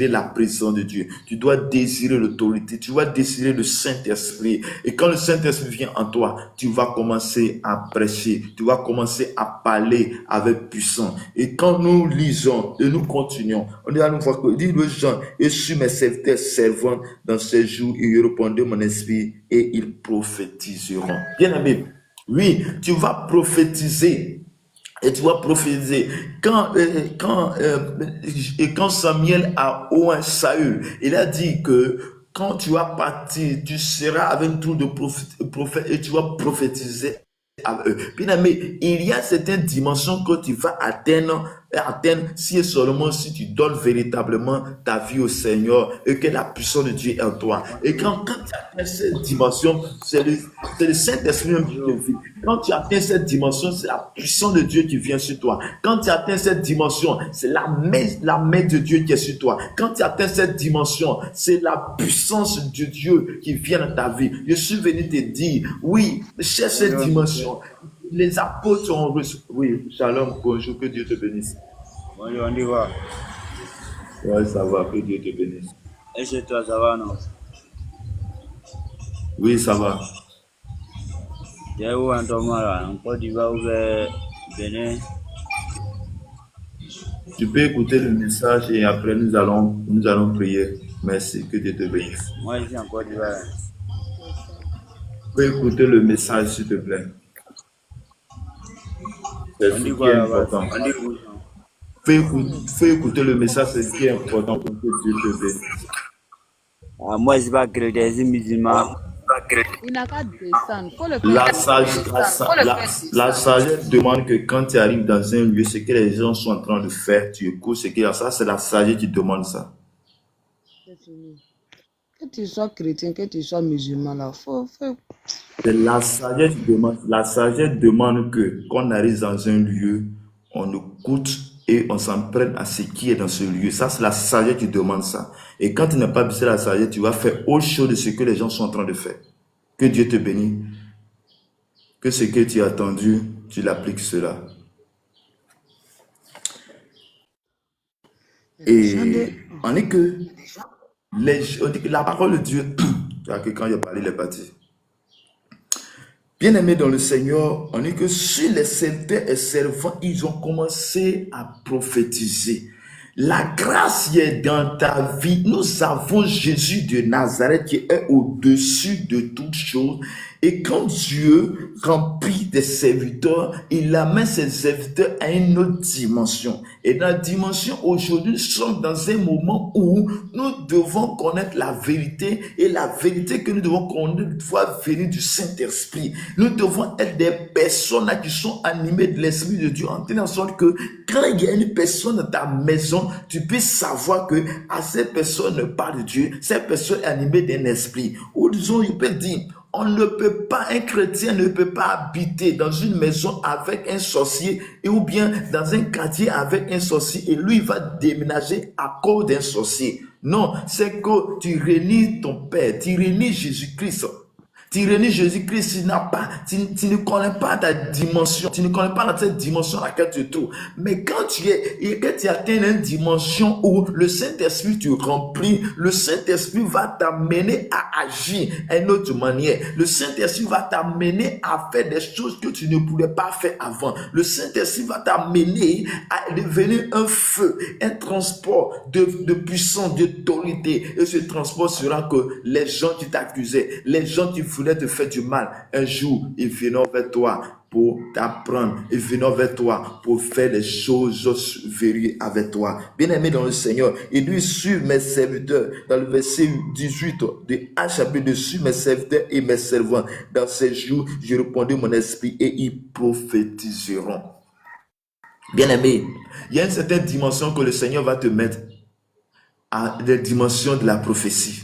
la présence de Dieu. Tu dois désirer l'autorité, tu dois désirer le Saint-Esprit. Et quand le Saint-Esprit vient en toi, tu vas commencer à prêcher, tu vas commencer à parler avec puissance. Et quand nous lisons et nous continuons, on va nous voir que dit le Jean, et sur mes serviteurs servants dans ces jours, ils répondront mon esprit et ils prophétiseront. Bien aimé, oui, tu vas prophétiser. Et tu vas prophétiser. Quand Samuel a oint Saül, il a dit que quand tu vas partir, tu seras avec un tour de prophète et tu vas prophétiser à eux. Bien aimé, il y a certaines dimensions que tu vas atteindre si et seulement si tu donnes véritablement ta vie au Seigneur et que la puissance de Dieu est en toi. Et quand tu atteins cette dimension, c'est le Saint-Esprit qui te vit. Quand tu atteins cette dimension, c'est la puissance de Dieu qui vient sur toi. Quand tu atteins cette dimension, c'est la main de Dieu qui est sur toi. Quand tu atteins cette dimension, c'est la puissance de Dieu qui vient dans ta vie. Je suis venu te dire, oui, cherche cette dimension. Les apôtres ont reçu. Oui, shalom, bonjour, que Dieu te bénisse. Bonjour, on dit quoi? Ouais, ça va, que Dieu te bénisse. Et chez toi, ça va, non? Oui, ça va. Tu es où en ton moment là? En Côte d'Ivoire ou Bénin? Tu peux écouter le message et après nous allons prier. Merci, que Dieu te bénisse. Moi, je suis en Côte d'Ivoire. Tu peux écouter le message, s'il te plaît. C'est On ce dit qui quoi est là-bas? important. On dit où? Fais écouter le message, c'est ce qui est important pour que Dieu te bénisse. Ah, moi, je ne suis pas chrétien, je suis musulman. Il n'a qu'à descendre. Faut le La faire. la sagesse demande que quand tu arrives dans un lieu, ce que les gens sont en train de faire, tu écoutes ce qu'il y a. Ça, c'est la sagesse qui demande ça. C'est fini. Que tu sois chrétien, que tu sois musulman, là, faut. C'est la sagesse qui demande. La sagesse demande que quand on arrive dans un lieu, on écoute et on s'en prenne à ce qui est dans ce lieu. Ça, c'est la sagesse qui demande ça. Et quand tu n'as pas visé la sagesse, tu vas faire autre chose de ce que les gens sont en train de faire. Que Dieu te bénisse. Que ce que tu as attendu, tu l'appliques cela. Et on est que on dit que la parole de Dieu, que quand il a parlé, il est parti. Bien-aimés dans le Seigneur, on est que sur les serviteurs et servants, ils ont commencé à prophétiser. La grâce qui est dans ta vie, nous avons Jésus de Nazareth qui est au-dessus de toutes choses. Et quand Dieu remplit des serviteurs, il amène ses serviteurs à une autre dimension. Et dans la dimension aujourd'hui, nous sommes dans un moment où nous devons connaître la vérité. Et la vérité que nous devons connaître doit venir du Saint-Esprit. Nous devons être des personnes qui sont animées de l'Esprit de Dieu, en telle sorte que quand il y a une personne dans ta maison, tu peux savoir que cette personne ne parle de Dieu, cette personne est animée d'un esprit. Ou disons, il peut dire, on ne peut pas, un chrétien ne peut pas habiter dans une maison avec un sorcier ou bien dans un quartier avec un sorcier et lui va déménager à cause d'un sorcier. Non, c'est que tu réunis ton Père, tu réunis Jésus-Christ. Tu réunis Jésus-Christ, tu ne connais pas ta dimension, tu ne connais pas dans cette dimension à laquelle tu te trouves. Mais quand tu atteins une dimension où le Saint-Esprit te remplit, le Saint-Esprit va t'amener à agir d'une autre manière. Le Saint-Esprit va t'amener à faire des choses que tu ne pouvais pas faire avant. Le Saint-Esprit va t'amener à devenir un feu, un transport de puissance, d'autorité. Et ce transport sera que les gens qui t'accusaient, les gens qui voulaient te faire du mal, un jour, ils viendront vers toi pour t'apprendre, ils viendront vers toi pour faire des choses vérieuses avec toi. Bien-aimé dans le Seigneur, il dit sur mes serviteurs, dans le verset 18 de Actes chapitre 2, sur mes serviteurs et mes servants, dans ces jours, je répondrai mon esprit et ils prophétiseront. Bien-aimé, il y a une certaine dimension que le Seigneur va te mettre à des dimensions de la prophétie.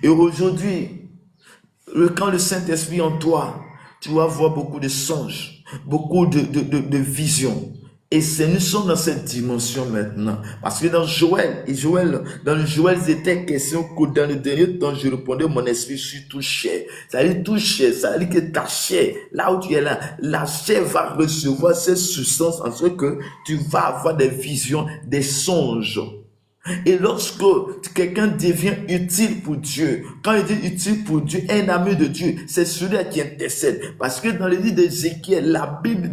Et aujourd'hui, quand le Saint-Esprit en toi, tu vas voir beaucoup de songes, beaucoup de visions. Et nous sommes dans cette dimension maintenant. Parce que dans dans le Joël, il était question que dans le dernier temps, je répondais, mon esprit sur tout chair. Ça veut dire tout chair, ça veut dire que ta chair, là où tu es là, la chair va recevoir cette substance en sorte que tu vas avoir des visions, des songes. Et lorsque quelqu'un devient utile pour Dieu, quand il dit utile pour Dieu, un ami de Dieu, c'est celui qui intercède. Parce que dans le livre d'Ézéchiel, la Bible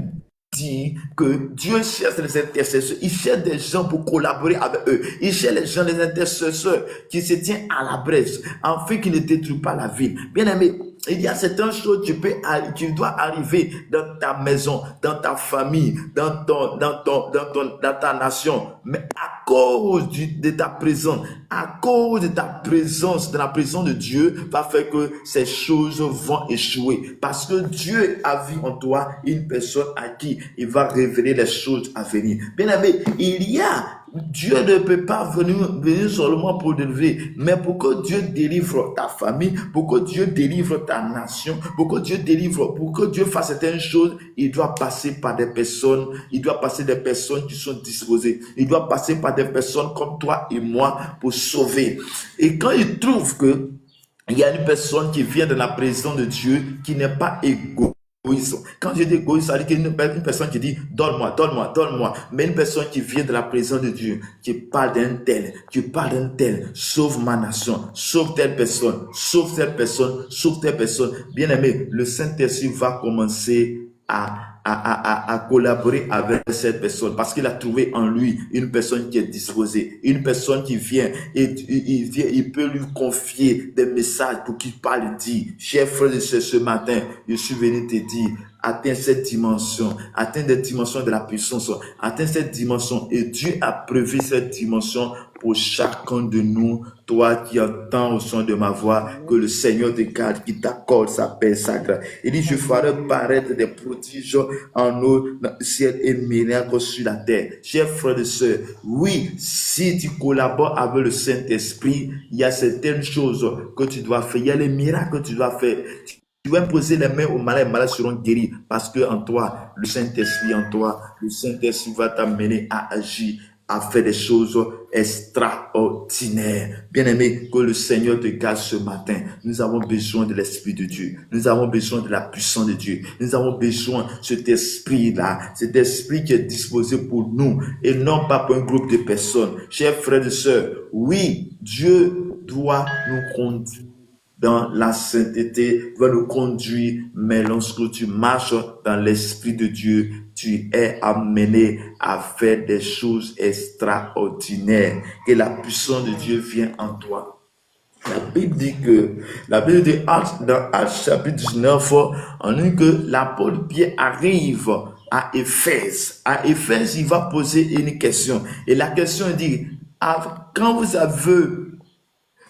dit que Dieu cherche les intercesseurs. Il cherche des gens pour collaborer avec eux. Il cherche les gens, les intercesseurs qui se tiennent à la brèche, afin qu'ils ne détruisent pas la ville. Bien aimé, il y a certaines choses qui doivent arriver dans ta maison, dans ta famille, dans ta nation. Mais à cause de ta présence, à cause de ta présence, de la présence de Dieu, va faire que ces choses vont échouer. Parce que Dieu a vu en toi une personne à qui il va révéler les choses à venir. Bien aimé, Dieu ne peut pas venir seulement pour délivrer, mais pour que Dieu délivre ta famille, pour que Dieu délivre ta nation, pour que Dieu fasse certaines choses, il doit passer par des personnes, qui sont disposées. Il doit passer par des personnes comme toi et moi pour sauver. Et quand il trouve que il y a une personne qui vient de la présence de Dieu qui n'est pas égoïste. Quand je dis égoïste, ça veut dire qu'une personne qui dit donne-moi, mais une personne qui vient de la présence de Dieu, qui parle d'un tel, sauve ma nation, sauve telle personne, sauve telle personne, sauve telle personne. Bien aimé, le Saint-Esprit va commencer à collaborer avec cette personne parce qu'il a trouvé en lui une personne qui est disposée, une personne qui vient et il peut lui confier des messages pour qu'il parle, dit, cher frère et sœur, ce matin, je suis venu te dire, atteins cette dimension, atteins des dimensions de la puissance, atteins cette dimension et Dieu a prévu cette dimension pour chacun de nous. Toi qui entends au son de ma voix, que le Seigneur te garde, qui t'accorde sa paix, sa grâce. Il dit, je ferai paraître des prodiges en eau, dans le ciel et miracles sur la terre. Chers frères et sœurs, oui, si tu collabores avec le Saint-Esprit, il y a certaines choses que tu dois faire, il y a les miracles que tu dois faire. Tu vas imposer les mains aux malades, les malades seront guéris parce que en toi, le Saint-Esprit va t'amener à agir, à faire des choses extraordinaires. Bien-aimé, que le Seigneur te garde ce matin. Nous avons besoin de l'Esprit de Dieu. Nous avons besoin de la puissance de Dieu. Nous avons besoin de cet esprit-là, cet esprit qui est disposé pour nous et non pas pour un groupe de personnes. Chers frères et sœurs, oui, Dieu doit nous conduire dans la sainteté, va nous conduire, mais lorsque tu marches dans l'Esprit de Dieu, tu es amené à faire des choses extraordinaires, que la puissance de Dieu vienne en toi. La Bible dit dans Actes chapitre 19, on dit que l'apôtre Pierre arrive à Éphèse. À Éphèse, il va poser une question. Et la question dit,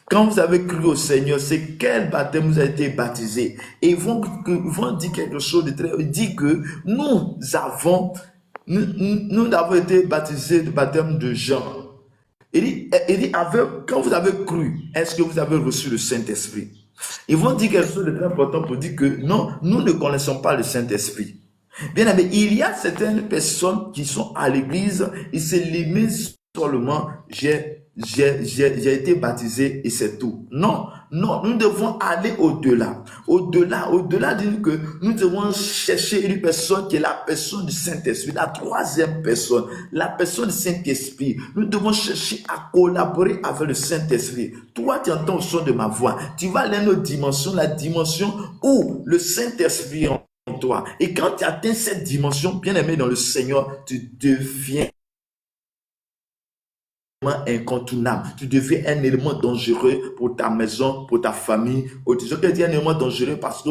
quand vous avez cru au Seigneur, c'est quel baptême vous avez été baptisé? Et ils vont dire quelque chose de très... Il dit que nous avons été baptisés du baptême de Jean. Il dit, quand vous avez cru, est-ce que vous avez reçu le Saint-Esprit? Ils vont dire quelque chose de très important pour dire que non, nous ne connaissons pas le Saint-Esprit. Bien aimé, il y a certaines personnes qui sont à l'église, ils se limitent seulement, j'ai été baptisé et c'est tout. Non, nous devons aller au-delà. Au-delà dire que nous devons chercher une personne qui est la personne du Saint-Esprit, la troisième personne, la personne du Saint-Esprit. Nous devons chercher à collaborer avec le Saint-Esprit. Toi, tu entends le son de ma voix. Tu vas aller à une autre dimension, la dimension où le Saint-Esprit est en toi. Et quand tu atteins cette dimension, bien aimé dans le Seigneur, tu deviens incontournable. Tu deviens un élément dangereux pour ta maison, pour ta famille. Tu deviens un élément dangereux parce que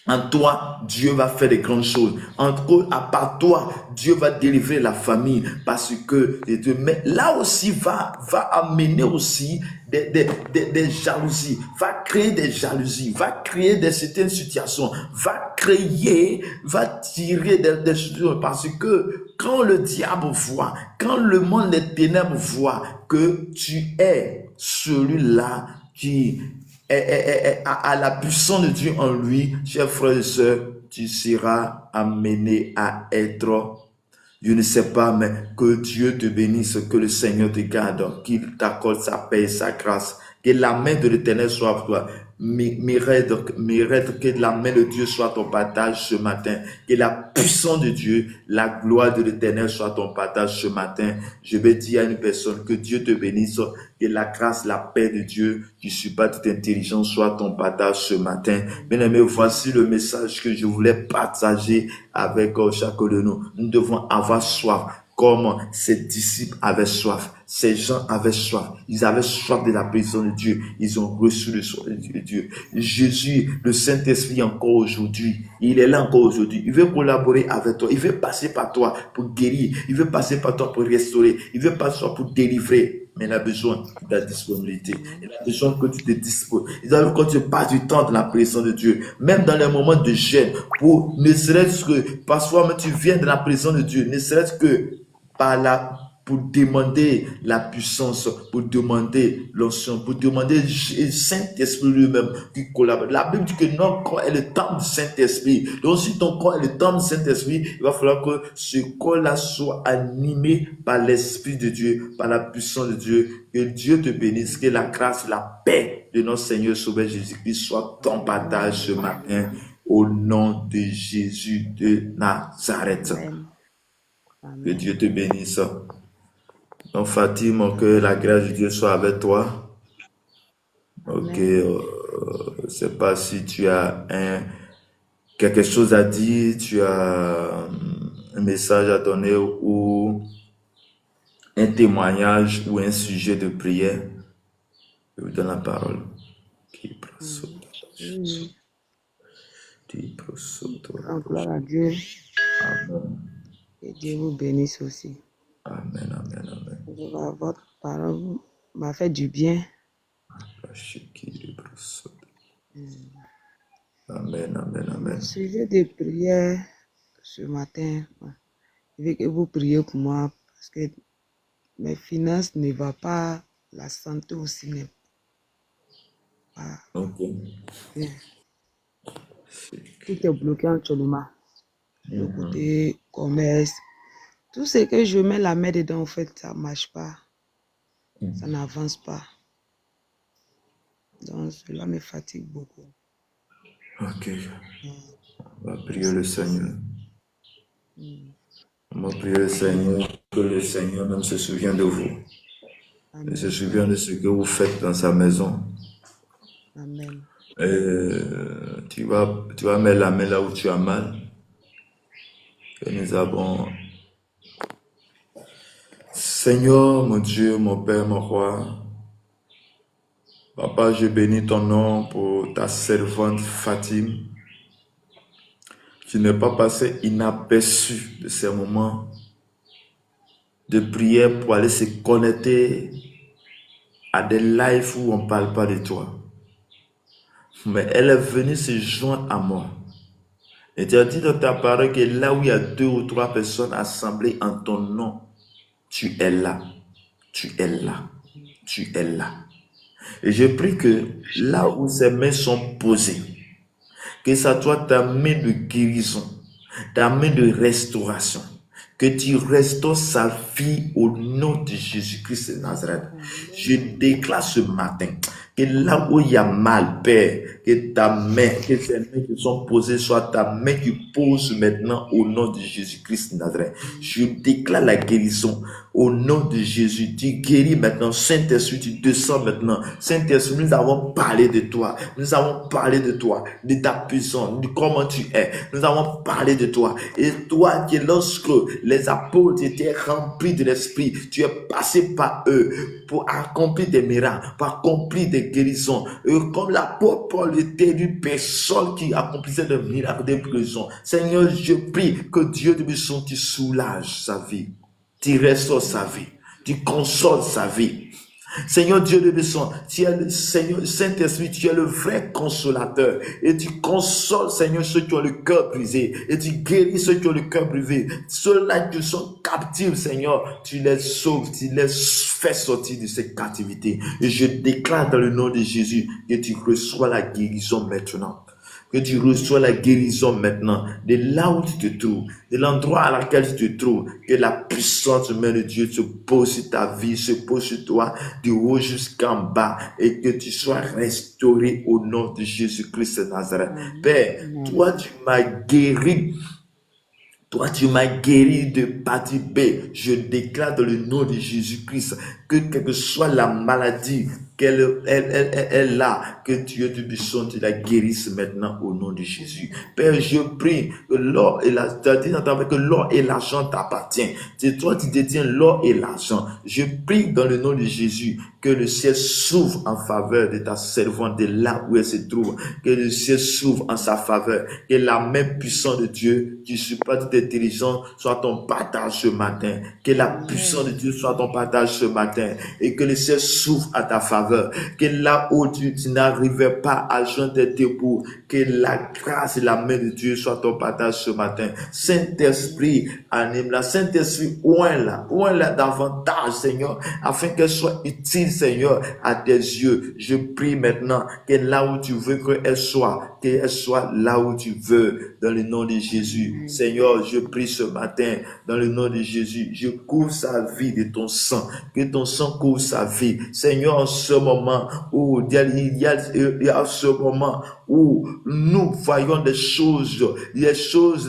en toi, Dieu va faire de grandes choses. À part toi, Dieu va délivrer la famille parce que mais là aussi va amener aussi des jalousies, va créer des jalousies, va créer certaines situations, va tirer des choses parce que quand le diable voit, quand le monde des ténèbres voit que tu es celui-là qui à la puissance de Dieu en lui, chers frères et sœurs, tu seras amené à être, Je ne sais pas, mais que Dieu te bénisse, que le Seigneur te garde, qu'il t'accorde sa paix et sa grâce, que la main de l'Éternel soit avec toi. Mérite que la main de Dieu soit ton partage ce matin, que la puissance de Dieu, la gloire de l'Éternel soit ton partage ce matin. Je vais dire à une personne que Dieu te bénisse, que la grâce, la paix de Dieu, qui supère toute intelligence, soit ton partage ce matin. Bien-aimé, voici le message que je voulais partager avec chacun de nous. Nous devons avoir soif, comme ces disciples avaient soif. Ces gens avaient soif. Ils avaient soif de la présence de Dieu. Ils ont reçu le soif de Dieu. Jésus, le Saint-Esprit, encore aujourd'hui, il est là encore aujourd'hui. Il veut collaborer avec toi. Il veut passer par toi pour guérir. Il veut passer par toi pour restaurer. Il veut passer par toi pour délivrer. Mais il a besoin de ta disponibilité. Il a besoin que tu te disposes. Il a besoin que tu passes du temps dans la présence de Dieu. Même dans les moments de gêne. Pour, ne serait-ce que, parfois, tu viens de la présence de Dieu. Ne serait-ce que par la, pour demander la puissance, pour demander l'onction, pour demander le Saint-Esprit lui-même qui collabore. La Bible dit que notre corps est le temple du Saint-Esprit. Donc, si ton corps est le temple du Saint-Esprit, il va falloir que ce corps-là soit animé par l'Esprit de Dieu, par la puissance de Dieu. Que Dieu te bénisse, que la grâce, la paix de notre Seigneur Sauveur Jésus-Christ soit ton partage ce matin, au nom de Jésus de Nazareth. Amen. Que Dieu te bénisse. Donc, Fatima, que la grâce de Dieu soit avec toi. Ok, je ne sais pas si tu as quelque chose à dire, tu as un message à donner ou un témoignage ou un sujet de prière. Je vous donne la parole. Oui. Gloire à Dieu. Amen. Que Dieu vous bénisse aussi. Amen, amen, amen. Votre parole m'a fait du bien. Amen, amen, amen. Le sujet de prière ce matin, je veux que vous priez pour moi parce que mes finances ne vont pas, la santé aussi n'est pas Ok. bien. Tout est bloqué actuellement. Le côté commerce, tout ce que je mets la main dedans, en fait, ça ne marche pas. Ça n'avance pas. Donc, cela me fatigue beaucoup. Ok. On va prier le Seigneur. On va prier le Seigneur, que le Seigneur même se souvienne de vous. Il se souvient de ce que vous faites dans sa maison. Amen. Tu vas mettre la main là où tu as mal. Et nous avons... Seigneur, mon Dieu, mon Père, mon Roi, Papa, je bénis ton nom pour ta servante Fatima, qui n'est pas passée inaperçue de ces moments de prière pour aller se connecter à des lives où on ne parle pas de toi. Mais elle est venue se joindre à moi. Et tu as dit dans ta parole que là où il y a 2 ou 3 personnes assemblées en ton nom, tu es là. Tu es là. Tu es là. Et je prie que là où ces mains sont posées, que ça soit ta main de guérison, ta main de restauration, que tu restaures sa vie au nom de Jésus-Christ de Nazareth. Je déclare ce matin que là où il y a mal, Père, que ta main, que ces mains qui sont posées soient ta main qui pose maintenant au nom de Jésus-Christ de Nazareth. Je déclare la guérison au nom de Jésus. Tu guéris maintenant. Saint-Esprit, tu descends maintenant. Saint-Esprit, nous avons parlé de toi. Nous avons parlé de toi, de ta puissance, de comment tu es. Nous avons parlé de toi. Et toi, qui lorsque les apôtres étaient remplis de l'Esprit, tu es passé par eux pour accomplir des miracles, pour accomplir des guérisons. Et comme l'apôtre Paul était une personne qui accomplissait des miracles, des guérisons. Seigneur, je prie que Dieu de puissance, tu soulages sa vie. Tu restaures sa vie, tu consoles sa vie. Seigneur Dieu de puissance, tu es le Seigneur Saint-Esprit, tu es le vrai consolateur. Et tu consoles, Seigneur, ceux qui ont le cœur brisé. Et tu guéris ceux qui ont le cœur brisé. Ceux-là qui sont captifs, Seigneur, tu les sauves, tu les fais sortir de cette captivité. Et je déclare dans le nom de Jésus que tu reçois la guérison maintenant. que tu reçois la guérison maintenant, de là où tu te trouves, de l'endroit à laquelle tu te trouves, que la puissance humaine de Dieu se pose sur ta vie, se pose sur toi, du haut jusqu'en bas, et que tu sois restauré au nom de Jésus-Christ de Nazareth. Père, toi tu m'as guéri. Toi, tu m'as guéri de partie B. Je déclare dans le nom de Jésus-Christ que quelle que soit la maladie qu'elle a, que Dieu du buisson, tu la guérisses maintenant au nom de Jésus. Père, je prie que l'or et l'argent t'appartiennent. C'est toi qui détiens l'or et l'argent. Je prie dans le nom de Jésus que le ciel s'ouvre en faveur de ta servante, de là où elle se trouve. Que le ciel s'ouvre en sa faveur. Que la main puissante de Dieu, qui supplie toute intelligence, soit ton partage ce matin. Que la puissance de Dieu soit ton partage ce matin. Et que le ciel s'ouvre à ta faveur. Que là où tu n'arrivais pas à joindre tes debout, que la grâce et la main de Dieu soit ton partage ce matin. Saint-Esprit, anime-la. Saint-Esprit, oins-la davantage, Seigneur, afin qu'elle soit utile, Seigneur, à tes yeux. Je prie maintenant que là où tu veux qu'elle soit là où tu veux, dans le nom de Jésus. Seigneur, je prie ce matin, dans le nom de Jésus, je couvre sa vie de ton sang, que ton sang couvre sa vie. Seigneur, en ce moment où il y a ce moment où nous voyons des choses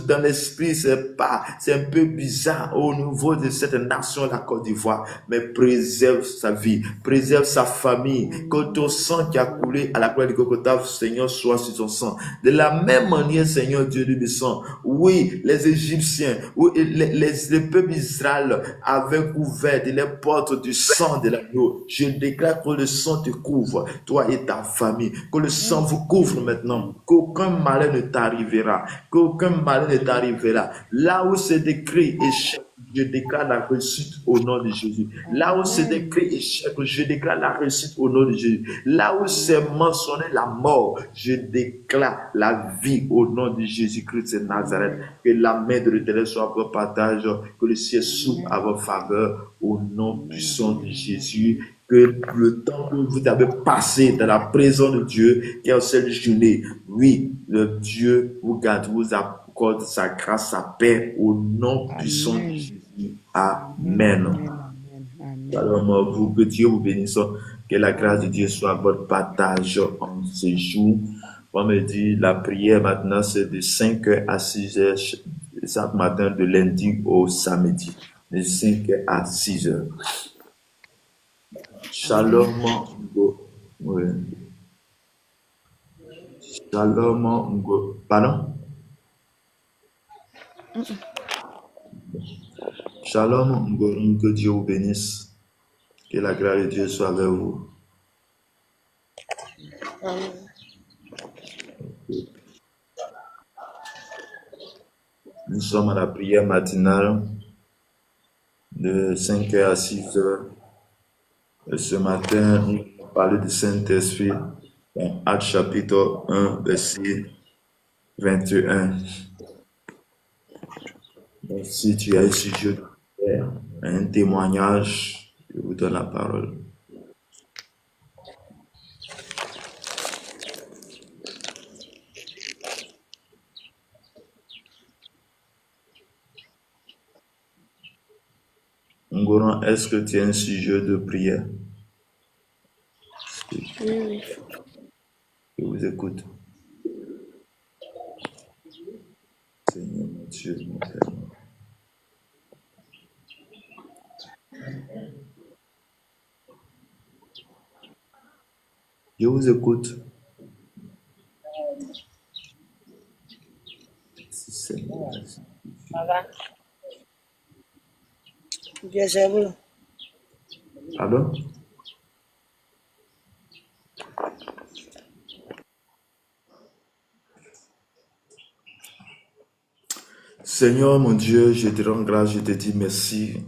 dans l'esprit, c'est un peu bizarre au niveau de cette nation, la Côte d'Ivoire, mais préserve sa vie, préserve sa famille, que ton sang qui a coulé à la croix de Golgotha, Seigneur, soit sur son sang. De la même manière, Seigneur Dieu du sang, oui, les Égyptiens, oui, les peuples d'Israël avaient couvert les portes du sang de l'agneau. Je déclare que le sang te couvre, toi et ta famille, que le sang vous couvre maintenant, qu'aucun malheur ne t'arrivera, qu'aucun malheur ne t'arrivera. Là où c'est écrit échec, je déclare la réussite au nom de Jésus. Là où c'est écrit échec, je déclare la réussite au nom de Jésus. Là où c'est mentionné la mort, je déclare la vie au nom de Jésus-Christ de Nazareth. Que la main de l'Éternel soit à votre partage, que le ciel s'ouvre à votre faveur au nom puissant de Jésus. Que le temps que vous avez passé dans la présence de Dieu, qui est en cette journée, oui, le Dieu vous garde, vous accorde sa grâce, sa paix au nom puissant de Jésus. Amen. Alors, vous, que Dieu vous bénisse, que la grâce de Dieu soit votre partage en ces jours. On me dit, la prière maintenant, c'est de 5h à 6h chaque matin, de lundi au samedi, de 5h à 6h. Shalom, oui. Shalom, pardon? Shalom, que Dieu vous bénisse. Que la grâce de Dieu soit avec vous. Nous sommes à la prière matinale de 5h à 6h. Et ce matin, nous allons parler du Saint-Esprit dans Actes chapitre 1, verset 21. Donc, si tu as un sujet de prière, un témoignage, je vous donne la parole. Ngoran, est-ce que tu as un sujet de prière? Oui. Je vous écoute. Seigneur mon Dieu, mon Père. Je vous écoute. Seigneur. Pardon? Seigneur mon Dieu, je te rends grâce, je te dis merci.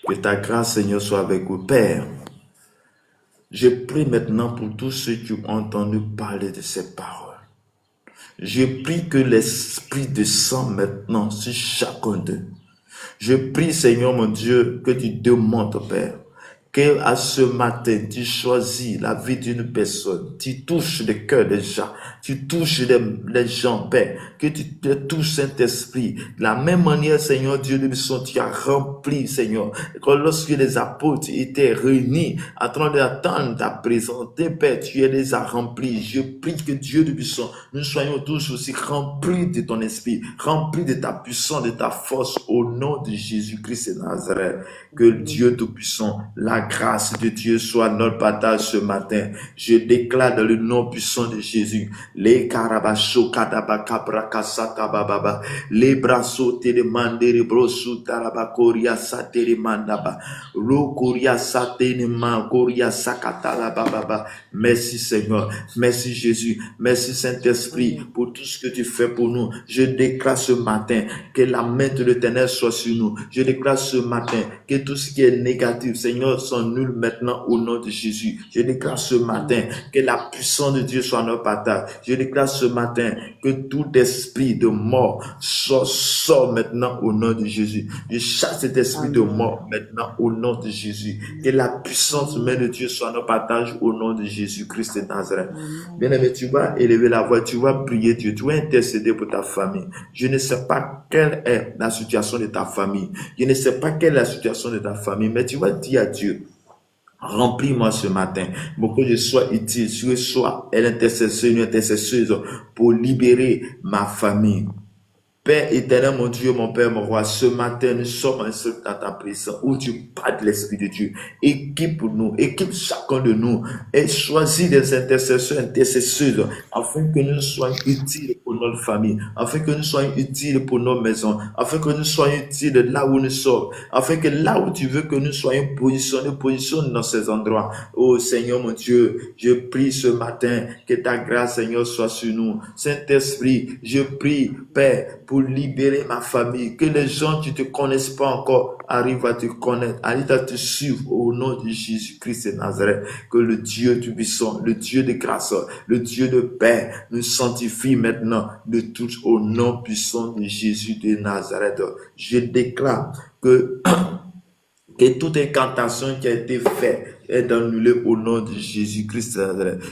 Que ta grâce, Seigneur, soit avec vous. Père, je prie maintenant pour tous ceux qui ont entendu parler de ces paroles. Je prie que l'Esprit descende maintenant sur chacun d'eux. Je prie, Seigneur mon Dieu, que tu demandes, Père, que à ce matin, tu choisis la vie d'une personne, tu touches le cœur des gens, tu touches les gens, Père, que tu te touches, Saint-Esprit. De la même manière, Seigneur Dieu de puissance, tu as rempli, Seigneur, quand lorsque les apôtres étaient réunis, en train d'attendre ta présence, Père, tu les as remplis. Je prie que Dieu de puissance, nous soyons tous aussi remplis de ton esprit, remplis de ta puissance, de ta force, au nom de Jésus-Christ de Nazareth. Que Dieu Tout-Puissant, la grâce de Dieu soit notre partage ce matin. Je déclare dans le nom puissant de Jésus, les carabacho kadabakabrakasata bababa, les brasso telemandere brosu tarabakoria satere mandaba, lo koria satene man koria sakatala bababa. Merci Seigneur, merci Jésus, merci Saint-Esprit pour tout ce que tu fais pour nous. Je déclare ce matin que la main de l'Éternel soit sur nous. Je déclare ce matin que tout ce qui est négatif, Seigneur, soit nul maintenant au nom de Jésus. Je déclare ce matin que la puissance de Dieu soit notre partage. Je déclare ce matin que tout esprit de mort sort maintenant au nom de Jésus. Je chasse cet esprit de mort maintenant au nom de Jésus. Que la puissance même de Dieu soit notre partage au nom de Jésus-Christ de Nazareth. Bien-aimé, tu vas élever la voix, tu vas prier Dieu, tu vas intercéder pour ta famille. Je ne sais pas quelle est la situation de ta famille. Je ne sais pas quelle est la situation de ta famille, mais tu vas dire à Dieu, remplis-moi ce matin pour que je sois utile, que je sois l'intercesseur, une intercesseuse pour libérer ma famille. Père éternel, mon Dieu, mon Père, mon Roi, ce matin, nous sommes un seul dans ta présence où tu parles de l'Esprit de Dieu. Équipe-nous, équipe chacun de nous et choisis des intercesseurs, intercesseuses, afin que nous soyons utiles pour notre famille, afin que nous soyons utiles pour nos maisons, afin que nous soyons utiles là où nous sommes, afin que là où tu veux que nous soyons positionnés, positionne dans ces endroits. Oh Seigneur, mon Dieu, je prie ce matin que ta grâce, Seigneur, soit sur nous. Saint-Esprit, je prie, Père, pour libérer ma famille, que les gens qui ne te connaissent pas encore arrivent à te connaître, arrivent à te suivre au nom de Jésus-Christ de Nazareth. Que le Dieu du puissant, le Dieu de grâce, le Dieu de paix nous sanctifie maintenant de tous au nom puissant de Jésus de Nazareth. Je déclare que toute incantation qui a été faite est annulée au nom de Jésus-Christ.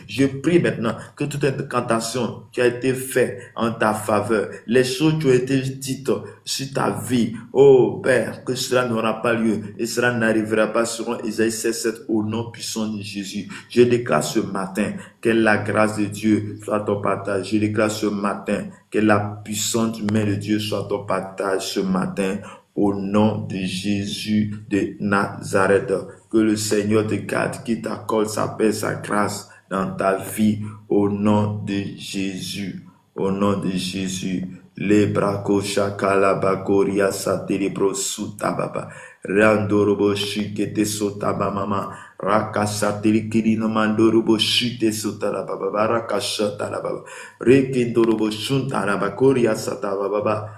Je prie maintenant que toute incantation qui a été faite en ta faveur, les choses qui ont été dites sur ta vie, oh Père, que cela n'aura pas lieu et cela n'arrivera pas selon Isaïe 6:7 au nom puissant de Jésus. Je déclare ce matin que la grâce de Dieu soit ton partage. Je déclare ce matin que la puissante main de Dieu soit ton partage ce matin. Au nom de Jésus de Nazareth, que le Seigneur te garde, qu'il t'accorde sa paix, sa grâce dans ta vie, au nom de Jésus, au nom de Jésus. Les brako shakala bakoria satelibro sutababa, randorobo shikete sotaba mama, rakasateli kirina mandorobo shite sotalababa, rakashatalababa, rekindorobo shuntalabakoria satababa.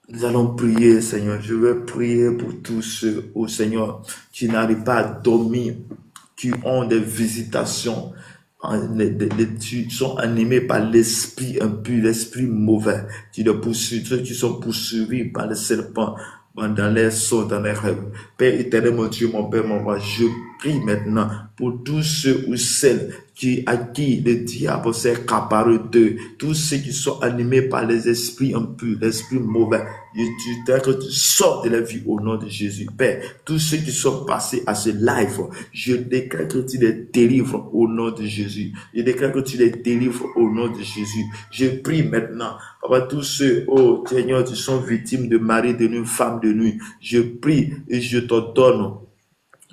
Nous allons prier, Seigneur. Je veux prier pour tous ceux, oh Seigneur, qui n'arrivent pas à dormir, qui ont des visitations, qui sont animés par l'esprit impur, l'esprit mauvais, ceux qui sont poursuivis par les serpents, dans les sauts, dans les rêves. Père éternel, mon Dieu, mon Père, mon Roi, je prie maintenant pour tous ceux ou celles à qui le diable s'est accaparé d'eux, tous ceux qui sont animés par les esprits impurs, l'esprit mauvais. Que tu sors de la vie au nom de Jésus. Père, tous ceux qui sont passés à ce live, je déclare que tu les délivres au nom de Jésus. Je déclare que tu les délivres au nom de Jésus. Je prie maintenant, Papa, tous ceux, oh Seigneur, qui sont victimes de mari de nuit, femme de nuit. Je prie et je t'ordonne.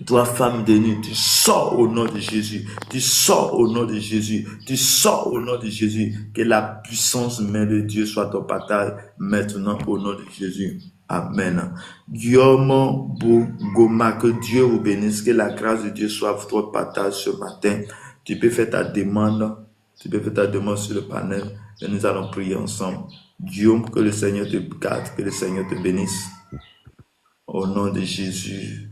Toi, femme de nuit, tu sors au nom de Jésus. Tu sors au nom de Jésus. Tu sors au nom de Jésus. Que la puissance même de Dieu soit ton partage maintenant au nom de Jésus. Amen. Guillaume Bougoma, que Dieu vous bénisse. Que la grâce de Dieu soit votre partage ce matin. Tu peux faire ta demande. Tu peux faire ta demande sur le panel. Et nous allons prier ensemble. Guillaume, que le Seigneur te garde. Que le Seigneur te bénisse. Au nom de Jésus.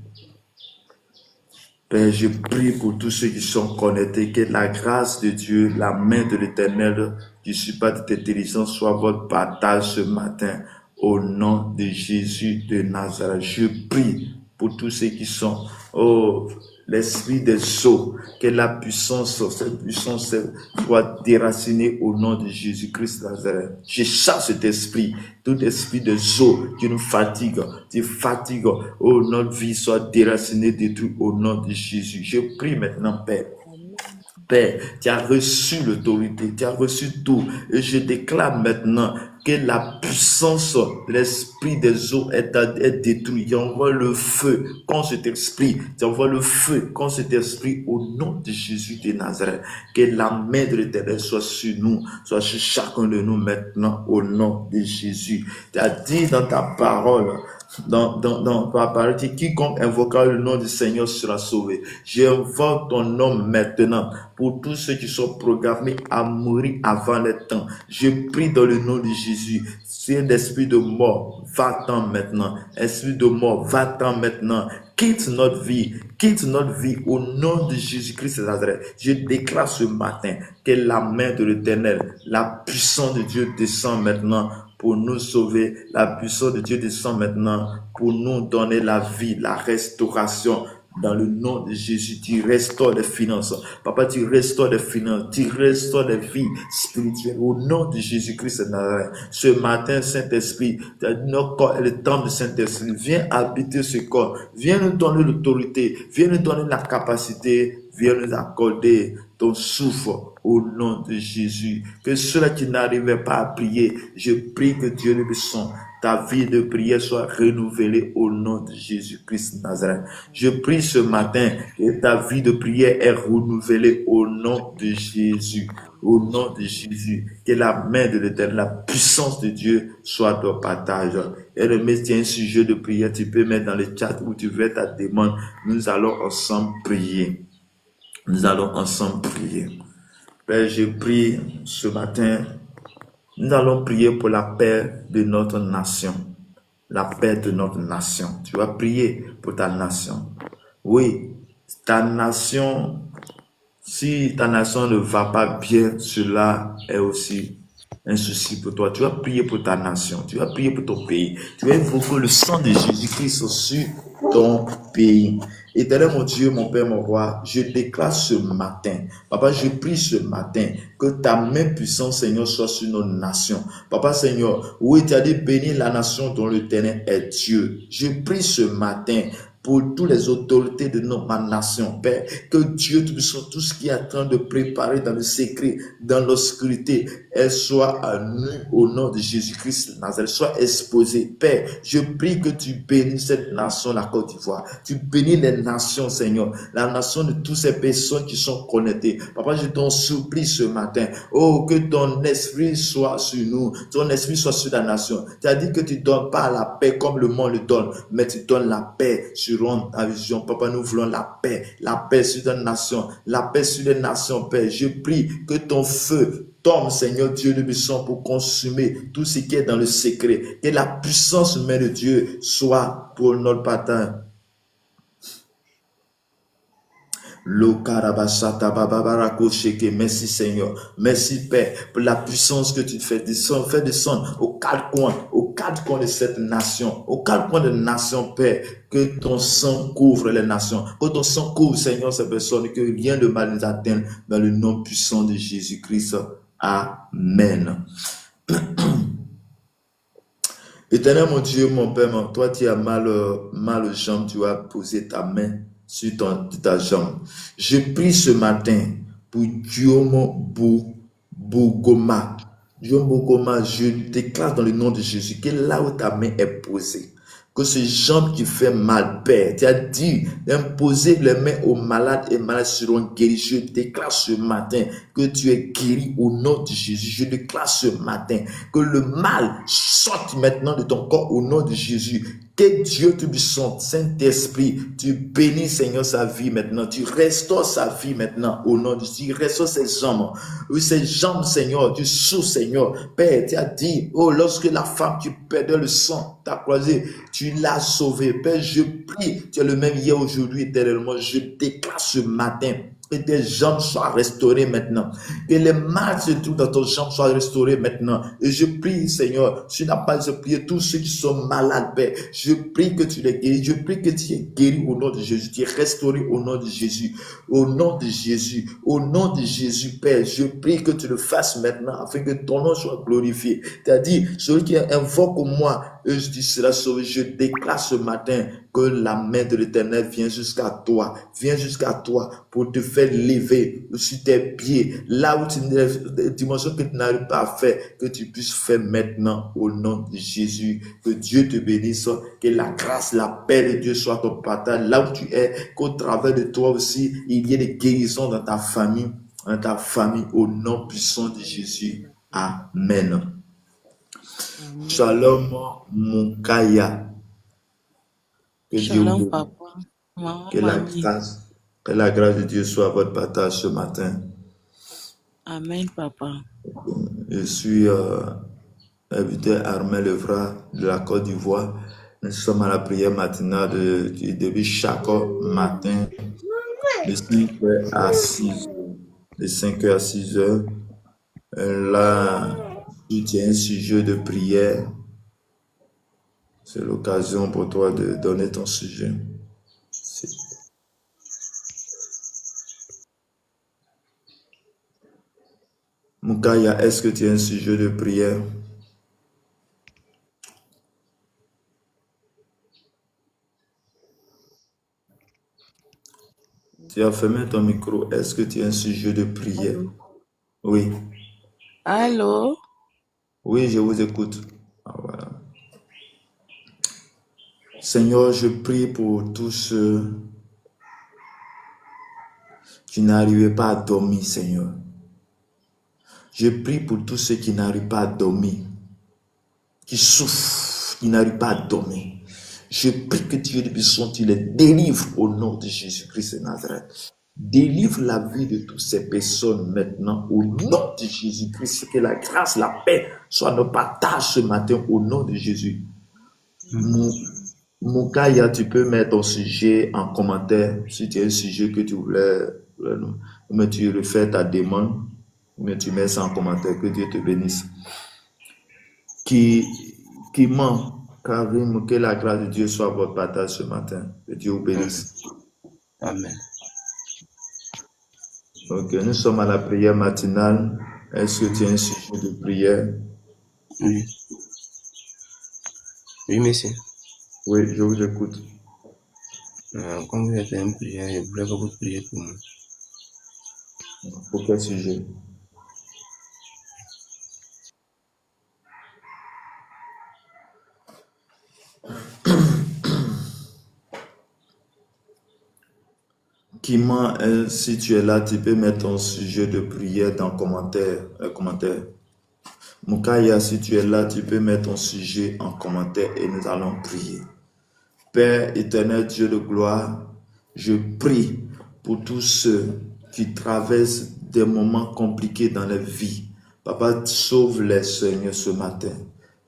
Père, je prie pour tous ceux qui sont connectés, que la grâce de Dieu, la main de l'Éternel, qui supplie de intelligence, soit votre partage ce matin, au nom de Jésus de Nazareth. Je prie pour tous ceux qui sont, l'esprit des eaux, que la puissance, cette puissance soit déracinée au nom de Jésus-Christ Nazareth. Je chasse cet esprit, tout esprit des eaux qui nous fatigue, oh, notre vie soit déracinée, détruite au nom de Jésus. Je prie maintenant, Père. Père, tu as reçu l'autorité, tu as reçu tout. Et je déclare maintenant que la puissance de l'esprit des eaux est détruite. Tu envoies le feu contre cet esprit. Tu envoies le feu contre cet esprit au nom de Jésus de Nazareth. Que la main de l'Éternel soit sur nous, soit sur chacun de nous maintenant au nom de Jésus. Tu as dit dans ta parole, dans ta parole, quiconque invoquera le nom du Seigneur sera sauvé. J'invoque ton nom maintenant pour tous ceux qui sont programmés à mourir avant le temps. Je prie dans le nom de Jésus. C'est un esprit de mort, va-t'en maintenant. Esprit de mort, va-t'en maintenant. Quitte notre vie au nom de Jésus-Christ de Nazareth. Je déclare ce matin que la main de l'Éternel, la puissance de Dieu descend maintenant pour nous sauver. La puissance de Dieu descend maintenant pour nous donner la vie, la restauration. Dans le nom de Jésus, tu restaures les finances. Papa, tu restaures les finances, tu restaures les vies spirituelles. Au nom de Jésus-Christ de Nazareth. Ce matin, Saint-Esprit, notre corps est le temple du Saint-Esprit. Viens habiter ce corps. Viens nous donner l'autorité. Viens nous donner la capacité. Viens nous accorder ton souffle au nom de Jésus. Que ceux-là qui n'arrivaient pas à prier, je prie que Dieu le bénisse. Ta vie de prière soit renouvelée au nom de Jésus-Christ de Nazareth. Je prie ce matin que ta vie de prière est renouvelée au nom de Jésus. Au nom de Jésus, que la main de l'Éternel, la puissance de Dieu soit ton partage. Et le métier, un sujet de prière, tu peux mettre dans le chat où tu veux ta demande. Nous allons ensemble prier. Nous allons ensemble prier. Père, je prie ce matin. Nous allons prier pour la paix de notre nation. La paix de notre nation. Tu vas prier pour ta nation. Oui, ta nation, si ta nation ne va pas bien, cela est aussi un souci pour toi. Tu vas prier pour ta nation. Tu vas prier pour ton pays. Tu vas invoquer le sang de Jésus-Christ sur ton pays. Éternel mon Dieu, mon Père, mon Roi, je déclare ce matin, Papa, je prie ce matin que ta main puissante, Seigneur, soit sur nos nations. Papa, Seigneur, oui, tu as dit bénir la nation dont l'Éternel est Dieu. Je prie ce matin pour toutes les autorités de notre nation, Père, que Dieu, tout ce qui est en train de préparer dans le secret, dans l'obscurité, elle soit à nous au nom de Jésus-Christ de Nazareth, soit exposée. Père, je prie que tu bénisses cette nation, la Côte d'Ivoire. Tu bénis les nations, Seigneur, la nation de toutes ces personnes qui sont connectées. Papa, je t'en supplie ce matin, oh, que ton esprit soit sur nous, ton esprit soit sur la nation. Tu as dit que tu ne donnes pas la paix comme le monde le donne, mais tu donnes la paix sur ta vision. Papa, nous voulons la paix sur ta nation, la paix sur les nations, Père. Je prie que ton feu tombe, Seigneur Dieu de Bisson, pour consumer tout ce qui est dans le secret. Que la puissance même de Dieu soit pour notre partage. Merci Seigneur, merci Père pour la puissance que tu fais descendre aux quatre coins de cette nation, aux quatre coins de nation, Père, que ton sang couvre les nations, que ton sang couvre, Seigneur, ces personnes, que rien de mal nous atteigne dans le nom puissant de Jésus-Christ. Amen. Éternel mon Dieu, mon Père, toi tu as mal aux jambes, tu as posé ta main sur ta jambe. Je prie ce matin pour Diomo Bougoma. Diomo Bougoma, je déclare dans le nom de Jésus que là où ta main est posée, que ces jambes qui fait mal, Père, tu as dit d'imposer les mains aux malades et malades seront guéris. Je déclare ce matin que tu es guéri au nom de Jésus. Je déclare ce matin que le mal sorte maintenant de ton corps au nom de Jésus. Que Dieu te puissant, Saint-Esprit, tu bénis, Seigneur, sa vie maintenant. Tu restaures sa vie maintenant au nom de Jésus. Tu restaures ses jambes. Oui, ses jambes, Seigneur, tu souffles, Seigneur. Père, tu as dit, oh, lorsque la femme qui perdait le sang t'a croisé, tu l'as sauvé. Père, je prie, tu es le même hier, aujourd'hui, éternellement. Je déclare ce matin Que tes jambes soient restaurées maintenant. Que les mal se trouvent dans ton jambe soient restaurés maintenant. Et je prie, Seigneur, tu n'as pas de prier tous ceux qui sont malades, Père. Je prie que tu les guéris. Je prie que tu es guéri au nom de Jésus. Tu es restauré au nom de Jésus. Au nom de Jésus. Au nom de Jésus, Père. Je prie que tu le fasses maintenant afin que ton nom soit glorifié. Tu as dit, celui qui invoque moi, je dis cela sauvé. Je déclare ce matin que la main de l'Éternel vient jusqu'à toi pour te faire lever sur tes pieds, là où tu des dimensions que tu n'arrives pas à faire, que tu puisses faire maintenant au nom de Jésus. Que Dieu te bénisse, que la grâce, la paix de Dieu soit ton partage là où tu es, qu'au travers de toi aussi, il y ait des guérisons dans ta famille, au nom puissant de Jésus. Amen. Shalom, mon Kaya. Shalom, papa. Que la grâce de Dieu soit à votre partage ce matin. Amen, papa. Je suis invité Armel Evra de la Côte d'Ivoire. Nous sommes à la prière matinale qui débute chaque matin de 5h à 6h. De 5h à 6h. Là, tu tiens un sujet de prière. C'est l'occasion pour toi de donner ton sujet. Moukaya, est-ce que tu as un sujet de prière? Tu as fermé ton micro. Est-ce que tu as un sujet de prière? Allô? Oui. Allô? Oui, je vous écoute. Voilà. Seigneur, je prie pour tous ceux qui n'arrivaient pas à dormir, Seigneur. Je prie pour tous ceux qui n'arrivent pas à dormir, qui souffrent, qui n'arrivent pas à dormir. Je prie que Dieu de puissance, tu les délivres au nom de Jésus-Christ de Nazareth. Délivre la vie de toutes ces personnes maintenant au nom de Jésus-Christ. Que la grâce, la paix soit notre partage ce matin au nom de Jésus. Moukaya, tu peux mettre ton sujet en commentaire si tu as un sujet que tu voulais, mais tu refais ta demande, mais tu mets ça en commentaire. Que Dieu te bénisse. Qui ment, Karim, que la grâce de Dieu soit à votre partage ce matin. Que Dieu vous bénisse. Amen. Ok, nous sommes à la prière matinale. Est-ce que tu as un sujet de prière? Oui. Oui, monsieur. Oui, je vous écoute. Comme vous êtes en prière, je voulais que vous priez pour moi. Pour quel sujet? Kima, si tu es là, tu peux mettre ton sujet de prière dans commentaire. Moukaya, si tu es là, tu peux mettre ton sujet en commentaire et nous allons prier. Père éternel, Dieu de gloire, je prie pour tous ceux qui traversent des moments compliqués dans leur vie. Papa, sauve-les, Seigneur, ce matin.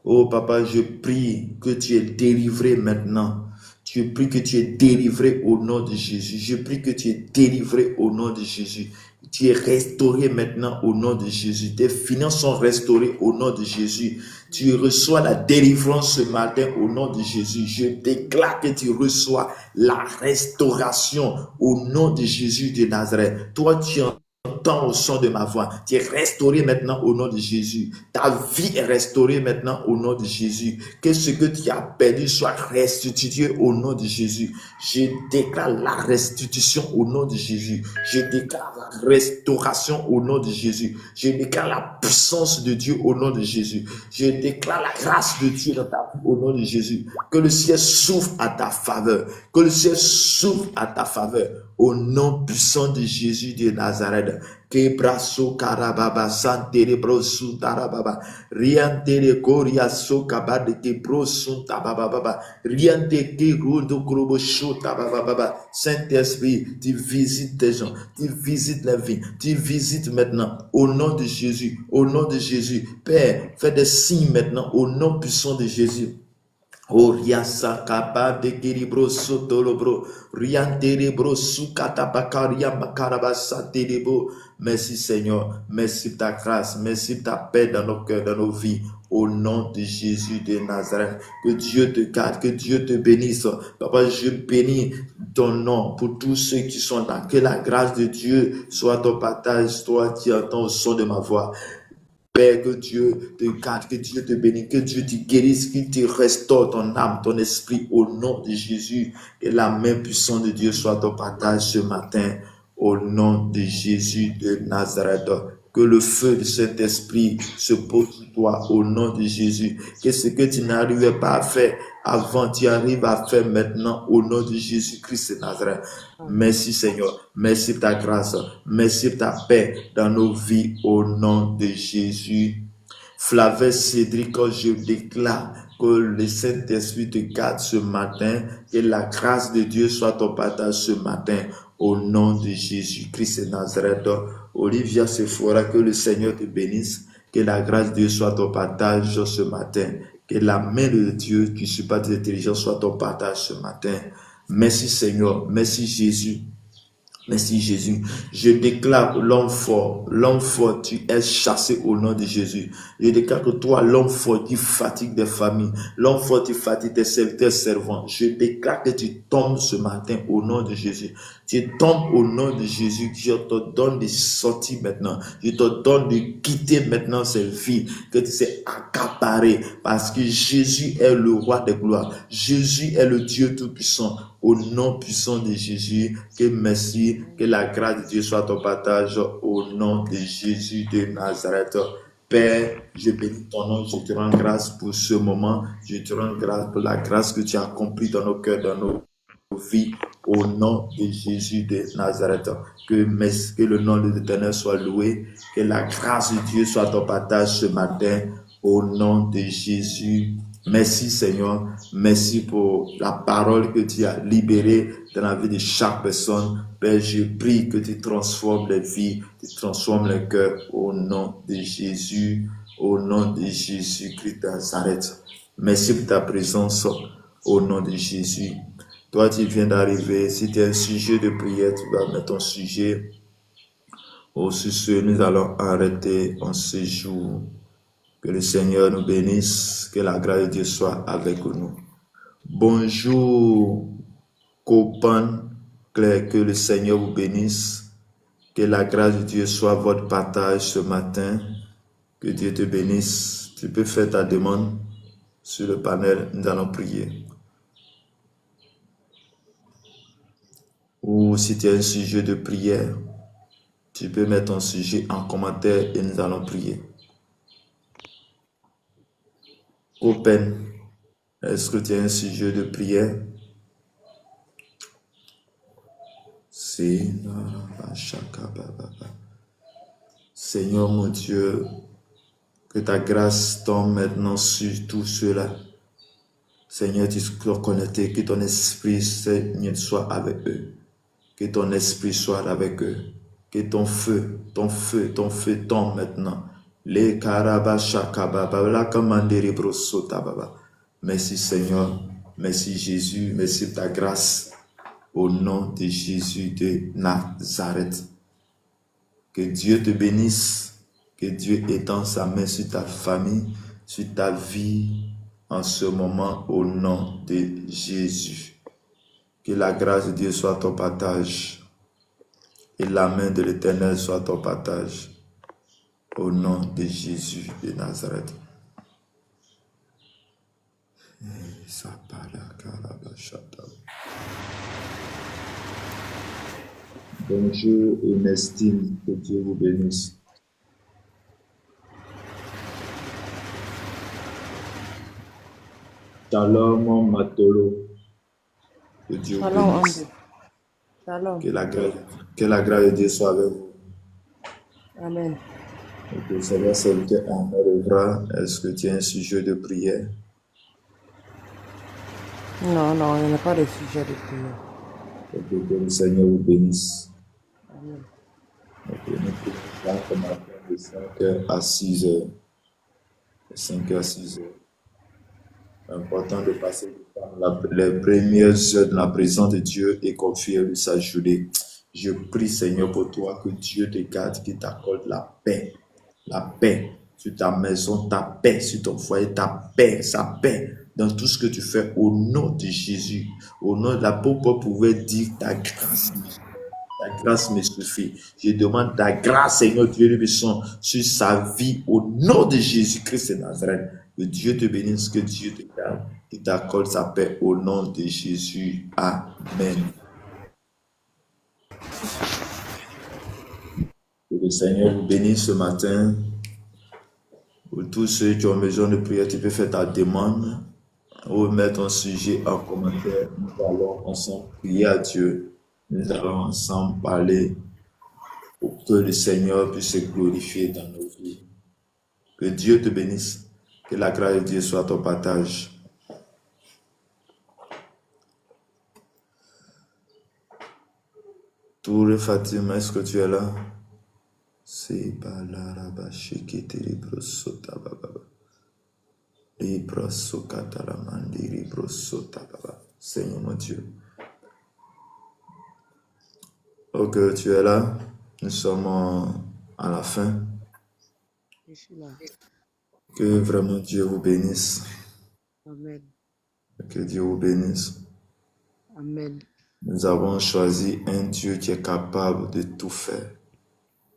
Oh, Papa, je prie que tu es délivré maintenant. Je prie que tu es délivré au nom de Jésus. Je prie que tu es délivré au nom de Jésus. Tu es restauré maintenant au nom de Jésus. Tes finances sont restaurées au nom de Jésus. Tu reçois la délivrance ce matin au nom de Jésus. Je déclare que tu reçois la restauration au nom de Jésus de Nazareth. Toi, tu entends au son de ma voix. Tu es restauré maintenant au nom de Jésus. Ta vie est restaurée maintenant au nom de Jésus. Que ce que tu as perdu soit restitué au nom de Jésus. Je déclare la restitution au nom de Jésus. Je déclare la restauration au nom de Jésus. Je déclare la puissance de Dieu au nom de Jésus. Je déclare la grâce de Dieu dans ta vie au nom de Jésus. Que le ciel s'ouvre à ta faveur. Que le ciel s'ouvre à ta faveur. Au nom puissant de Jésus de Nazareth. Que brasso karababa santere brosu tarababa riante koria so kabade ke brosu tababa riante ke rundo krobo shota baba. Saint-Esprit, tu visites des gens, tu visites la vie, tu visites maintenant au nom de Jésus, au nom de Jésus. Père, fais des signes maintenant au nom puissant de Jésus. Oriasa kaba de kiribro sotolobro rianterebro sukatapakaria makarabasa terebo. Merci Seigneur, merci de ta grâce, merci de ta paix dans nos cœurs, dans nos vies. Au nom de Jésus de Nazareth, que Dieu te garde, que Dieu te bénisse. Papa, je bénis ton nom pour tous ceux qui sont là. Que la grâce de Dieu soit ton partage, toi qui entends le son de ma voix. Père, que Dieu te garde, que Dieu te bénisse, que Dieu te guérisse, qu'il te restaure ton âme, ton esprit, au nom de Jésus. Que la main puissante de Dieu soit ton partage ce matin, au nom de Jésus de Nazareth. Que le feu de cet esprit se pose sur toi, au nom de Jésus. Que ce que tu n'arrivais pas à faire avant, tu arrives à faire maintenant, au nom de Jésus-Christ de Nazareth. Merci Seigneur, merci pour ta grâce, merci pour ta paix dans nos vies, au nom de Jésus. Flavie Cédric, je déclare que le Saint-Esprit te garde ce matin, que la grâce de Dieu soit ton partage ce matin, au nom de Jésus-Christ de Nazareth. Olivia Sephora, que le Seigneur te bénisse, que la grâce de Dieu soit ton partage ce matin, que la main de Dieu qui supplie l'intelligence soit ton partage ce matin. Merci Seigneur, merci Jésus. Merci Jésus. Je déclare l'homme fort, tu es chassé au nom de Jésus. Je déclare que toi, l'homme fort, tu fatigues des familles. L'homme fort, tu fatigues tes serviteurs servants. Je déclare que tu tombes ce matin au nom de Jésus. Tu tombes au nom de Jésus. Je te donne de sortir maintenant. Je te donne de quitter maintenant cette vie que tu sais accaparer, parce que Jésus est le roi des gloires. Jésus est le Dieu tout-puissant. Au nom puissant de Jésus, que merci, que la grâce de Dieu soit ton partage au nom de Jésus de Nazareth. Père, je bénis ton nom, je te rends grâce pour ce moment, je te rends grâce pour la grâce que tu as accomplie dans nos cœurs, dans nos vies, au nom de Jésus de Nazareth. Que le nom de l'Éternel soit loué, que la grâce de Dieu soit ton partage ce matin, au nom de Jésus. Merci Seigneur, merci pour la parole que tu as libérée dans la vie de chaque personne. Père, je prie que tu transformes les vies, tu transformes les cœurs au nom de Jésus, au nom de Jésus-Christ de Nazareth. Merci pour ta présence au nom de Jésus. Toi, tu viens d'arriver, si tu as un sujet de prière, tu vas mettre ton sujet. Sur ce, nous allons arrêter en ce jour. Que le Seigneur nous bénisse, que la grâce de Dieu soit avec nous. Bonjour, copain Claire, que le Seigneur vous bénisse, que la grâce de Dieu soit votre partage ce matin, que Dieu te bénisse. Tu peux faire ta demande sur le panel, nous allons prier. Ou si tu as un sujet de prière, tu peux mettre ton sujet en commentaire et nous allons prier. Open, est-ce que tu as un sujet de prière? Seigneur mon Dieu, que ta grâce tombe maintenant sur tous ceux-là. Seigneur, tu sois connecté, que ton esprit, Seigneur, soit avec eux. Que ton esprit soit avec eux. Que ton feu tombe maintenant. Les Merci Seigneur, merci Jésus, merci pour ta grâce, au nom de Jésus de Nazareth. Que Dieu te bénisse, que Dieu étende sa main sur ta famille, sur ta vie en ce moment, au nom de Jésus. Que la grâce de Dieu soit ton partage et la main de l'Éternel soit ton partage. Au nom de Jésus de Nazareth. Bonjour Ernestine, que Dieu vous bénisse. Shalom Matolo, que Dieu vous bénisse. Shalom. Que la grâce de Dieu soit avec vous. Amen. Ok, ça va servir en œuvre. Est-ce que tu as un sujet de prière? Non, il n'y a pas de sujet de prière. Ok, que le Seigneur vous bénisse. Amen. Ok, nous prions ce matin de 5h à 6h. De 5h à 6h. C'est important de passer les premières heures dans la présence de Dieu et confier sa journée. Je prie, Seigneur, pour toi, que Dieu te garde, qu'il t'accorde la paix sur ta maison, ta paix sur ton foyer, ta paix, sa paix dans tout ce que tu fais au nom de Jésus. Au nom de la pauvre pouvait dire ta grâce me suffit. Je demande ta grâce, Seigneur Dieu puissant, sur sa vie au nom de Jésus-Christ de Nazareth. Que Dieu te bénisse, que Dieu te garde, qu'il t'accorde sa paix au nom de Jésus. Amen. Que le Seigneur vous bénisse ce matin. Pour tous ceux qui ont besoin de prière, tu peux faire ta demande ou mettre ton sujet en commentaire. Nous allons ensemble prier à Dieu. Nous allons ensemble parler pour que le Seigneur puisse se glorifier dans nos vies. Que Dieu te bénisse. Que la grâce de Dieu soit ton partage. Toure Fatima, est-ce que tu es là? C'est balaraba shikiti librosota baba. Librosokata la mandi librosota baba. Seigneur mon Dieu. Ok, tu es là. Nous sommes à la fin. Je suis là. Que vraiment Dieu vous bénisse. Amen. Que Dieu vous bénisse. Amen. Nous avons choisi un Dieu qui est capable de tout faire.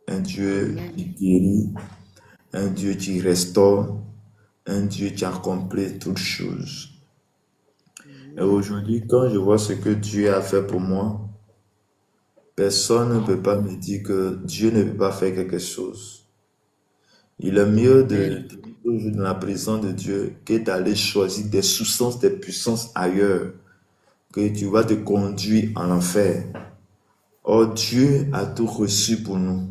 Un Dieu qui guérit, un Dieu qui restaure, un Dieu qui accomplit toutes choses. Et aujourd'hui, quand je vois ce que Dieu a fait pour moi, personne ne peut pas me dire que Dieu ne peut pas faire quelque chose. Il est mieux de toujours dans la présence de Dieu que d'aller choisir des substances, des puissances ailleurs, que tu vas te conduire en enfer. Or, Dieu a tout reçu pour nous.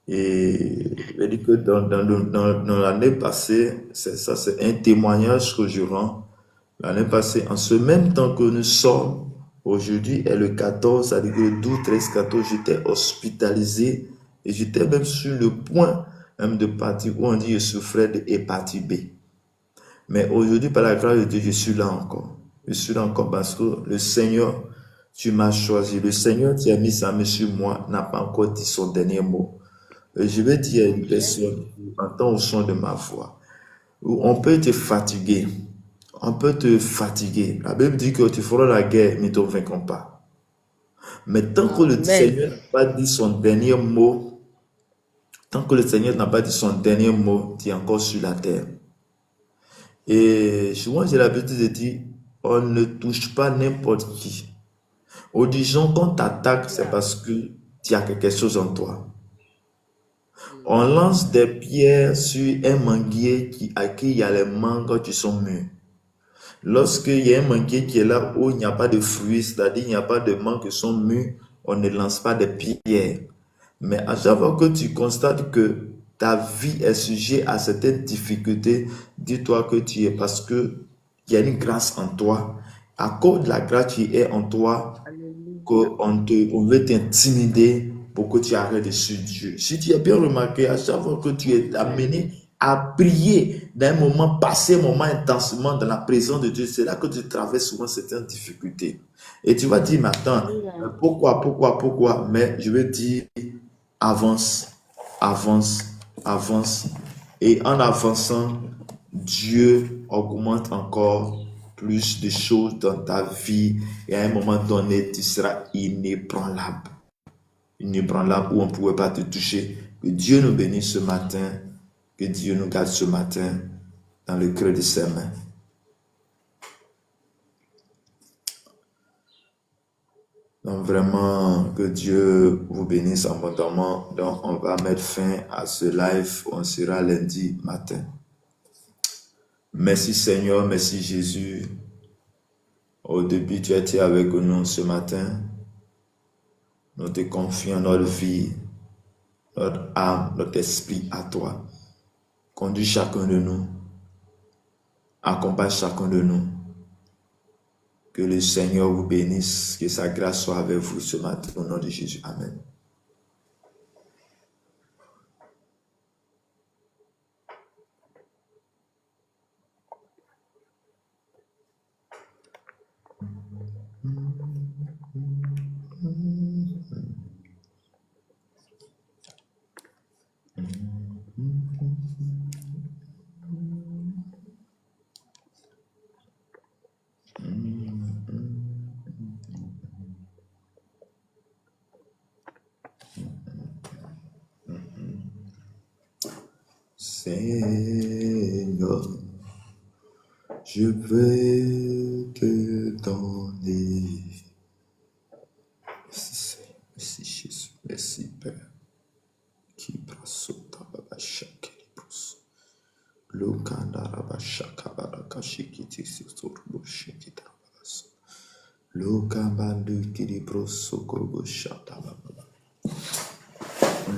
Et je dis que dans l'année passée, c'est un témoignage que je rends. L'année passée, en ce même temps que nous sommes, aujourd'hui est le 14, c'est-à-dire que le 12, 13, 14, j'étais hospitalisé et j'étais même sur le point même de partir où on dit que je souffrais de hépatite B. Mais aujourd'hui, par la grâce de Dieu, je suis là encore. Je suis là encore parce que le Seigneur, tu m'as choisi. Le Seigneur qui a mis sa main sur moi n'a pas encore dit son dernier mot. Je vais dire à une personne qui entend au son de ma voix, on peut te fatiguer. On peut te fatiguer. La Bible dit que tu feras la guerre, mais tu ne vaincras pas. Mais tant que le Seigneur n'a pas dit son dernier mot, tant que le Seigneur n'a pas dit son dernier mot, tu es encore sur la terre. Et souvent, j'ai l'habitude de dire, on ne touche pas n'importe qui. Ou disons qu'on t'attaque, c'est parce que tu as quelque chose en toi. On lance des pierres sur un manguier à qui il y a les mangues qui sont mûres. Lorsqu'il y a un manguier qui est là où il n'y a pas de fruits, c'est-à-dire il n'y a pas de mangues qui sont mûres, on ne lance pas de pierres. Mais à chaque fois que tu constates que ta vie est sujet à certaines difficultés, dis-toi que tu es parce que il y a une grâce en toi. À cause de la grâce qui est en toi, on veut t'intimider pour que tu arrêtes de suivre Dieu. Si tu as bien remarqué, à chaque fois que tu es amené à prier d'un moment, passer un moment intensement dans la présence de Dieu, c'est là que tu traverses souvent certaines difficultés. Et tu vas dire, mais attends, pourquoi? Mais je veux dire, avance, avance, avance. Et en avançant, Dieu augmente encore plus de choses dans ta vie. Et à un moment donné, tu seras inébranlable. Inébranlable où on ne pouvait pas te toucher. Que Dieu nous bénisse ce matin. Que Dieu nous garde ce matin dans le creux de ses mains. Donc vraiment, que Dieu vous bénisse abondamment. Donc on va mettre fin à ce live. On sera lundi matin. Merci Seigneur, merci Jésus. Au début, tu étais avec nous ce matin. Nous te confions notre vie, notre âme, notre esprit à toi. Conduis chacun de nous. Accompagne chacun de nous. Que le Seigneur vous bénisse. Que sa grâce soit avec vous ce matin. Au nom de Jésus. Amen. Seigneur, je vais te donner. Merci Seigneur, merci Jésus, merci Père. Qui brasota baba shakiri brus. Lokanda raba shakabaraka shikiti siturbo shikita balas. Lokambandu kiri broso korbo shata baba.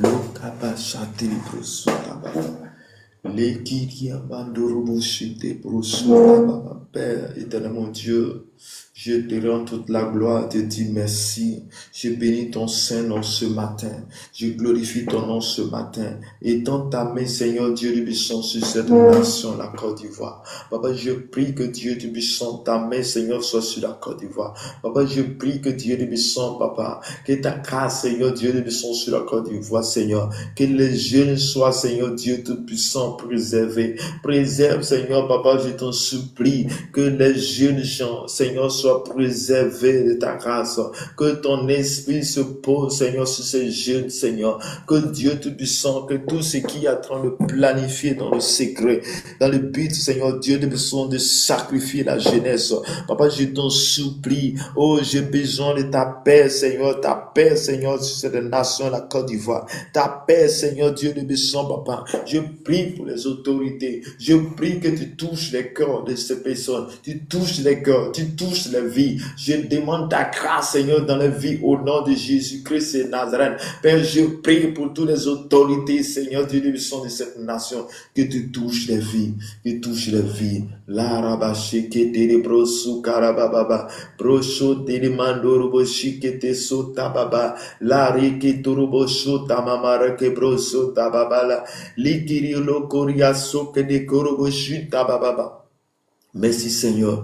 Lokaba shatiri broso baba. Lekiri abandurubo shite broso baba. Père éternel mon Dieu, je te rends toute la gloire, te dis merci. Je bénis ton Saint-Nom ce matin. Je glorifie ton nom ce matin. Étends ta main, Seigneur Dieu du puissant, sur cette nation, la Côte d'Ivoire. Papa, je prie que Dieu du puissant, ta main, Seigneur, soit sur la Côte d'Ivoire. Papa, je prie que Dieu du puissant, Papa, que ta grâce, Seigneur Dieu du puissant, sur la Côte d'Ivoire, Seigneur. Que les jeunes soient, Seigneur Dieu tout puissant, préservés. Préserve, Seigneur, Papa, je t'en supplie. Que les jeunes gens, Seigneur, soient préservés de ta grâce. Que ton esprit se pose, Seigneur, sur ces jeunes, Seigneur. Que Dieu Tout-Puissant, que tout ce qui est en train de planifier dans le secret, dans le but, Seigneur, Dieu Tout-Puissant, de sacrifier la jeunesse. Papa, je t'en supplie. Oh, j'ai besoin de ta paix, Seigneur, sur cette nation, la Côte d'Ivoire. Ta paix, Seigneur, Dieu Tout-Puissant, Papa. Je prie pour les autorités. Je prie que tu touches les cœurs de ces personnes. Tu touches les cœurs, tu touches les vies. Je demande ta grâce, Seigneur, dans les vies au nom de Jésus-Christ et Nazareth. Père, je prie pour toutes les autorités, Seigneur, Dieu de cette nation, que tu touches les vies, que tu touches les vies. La rabashi que te brosu karababa, broso te mandoro boshi que te sota baba, la riki turubo sota mamara que broso tababa, likiri lo koriaso que de korobo shuta baba. Merci Seigneur.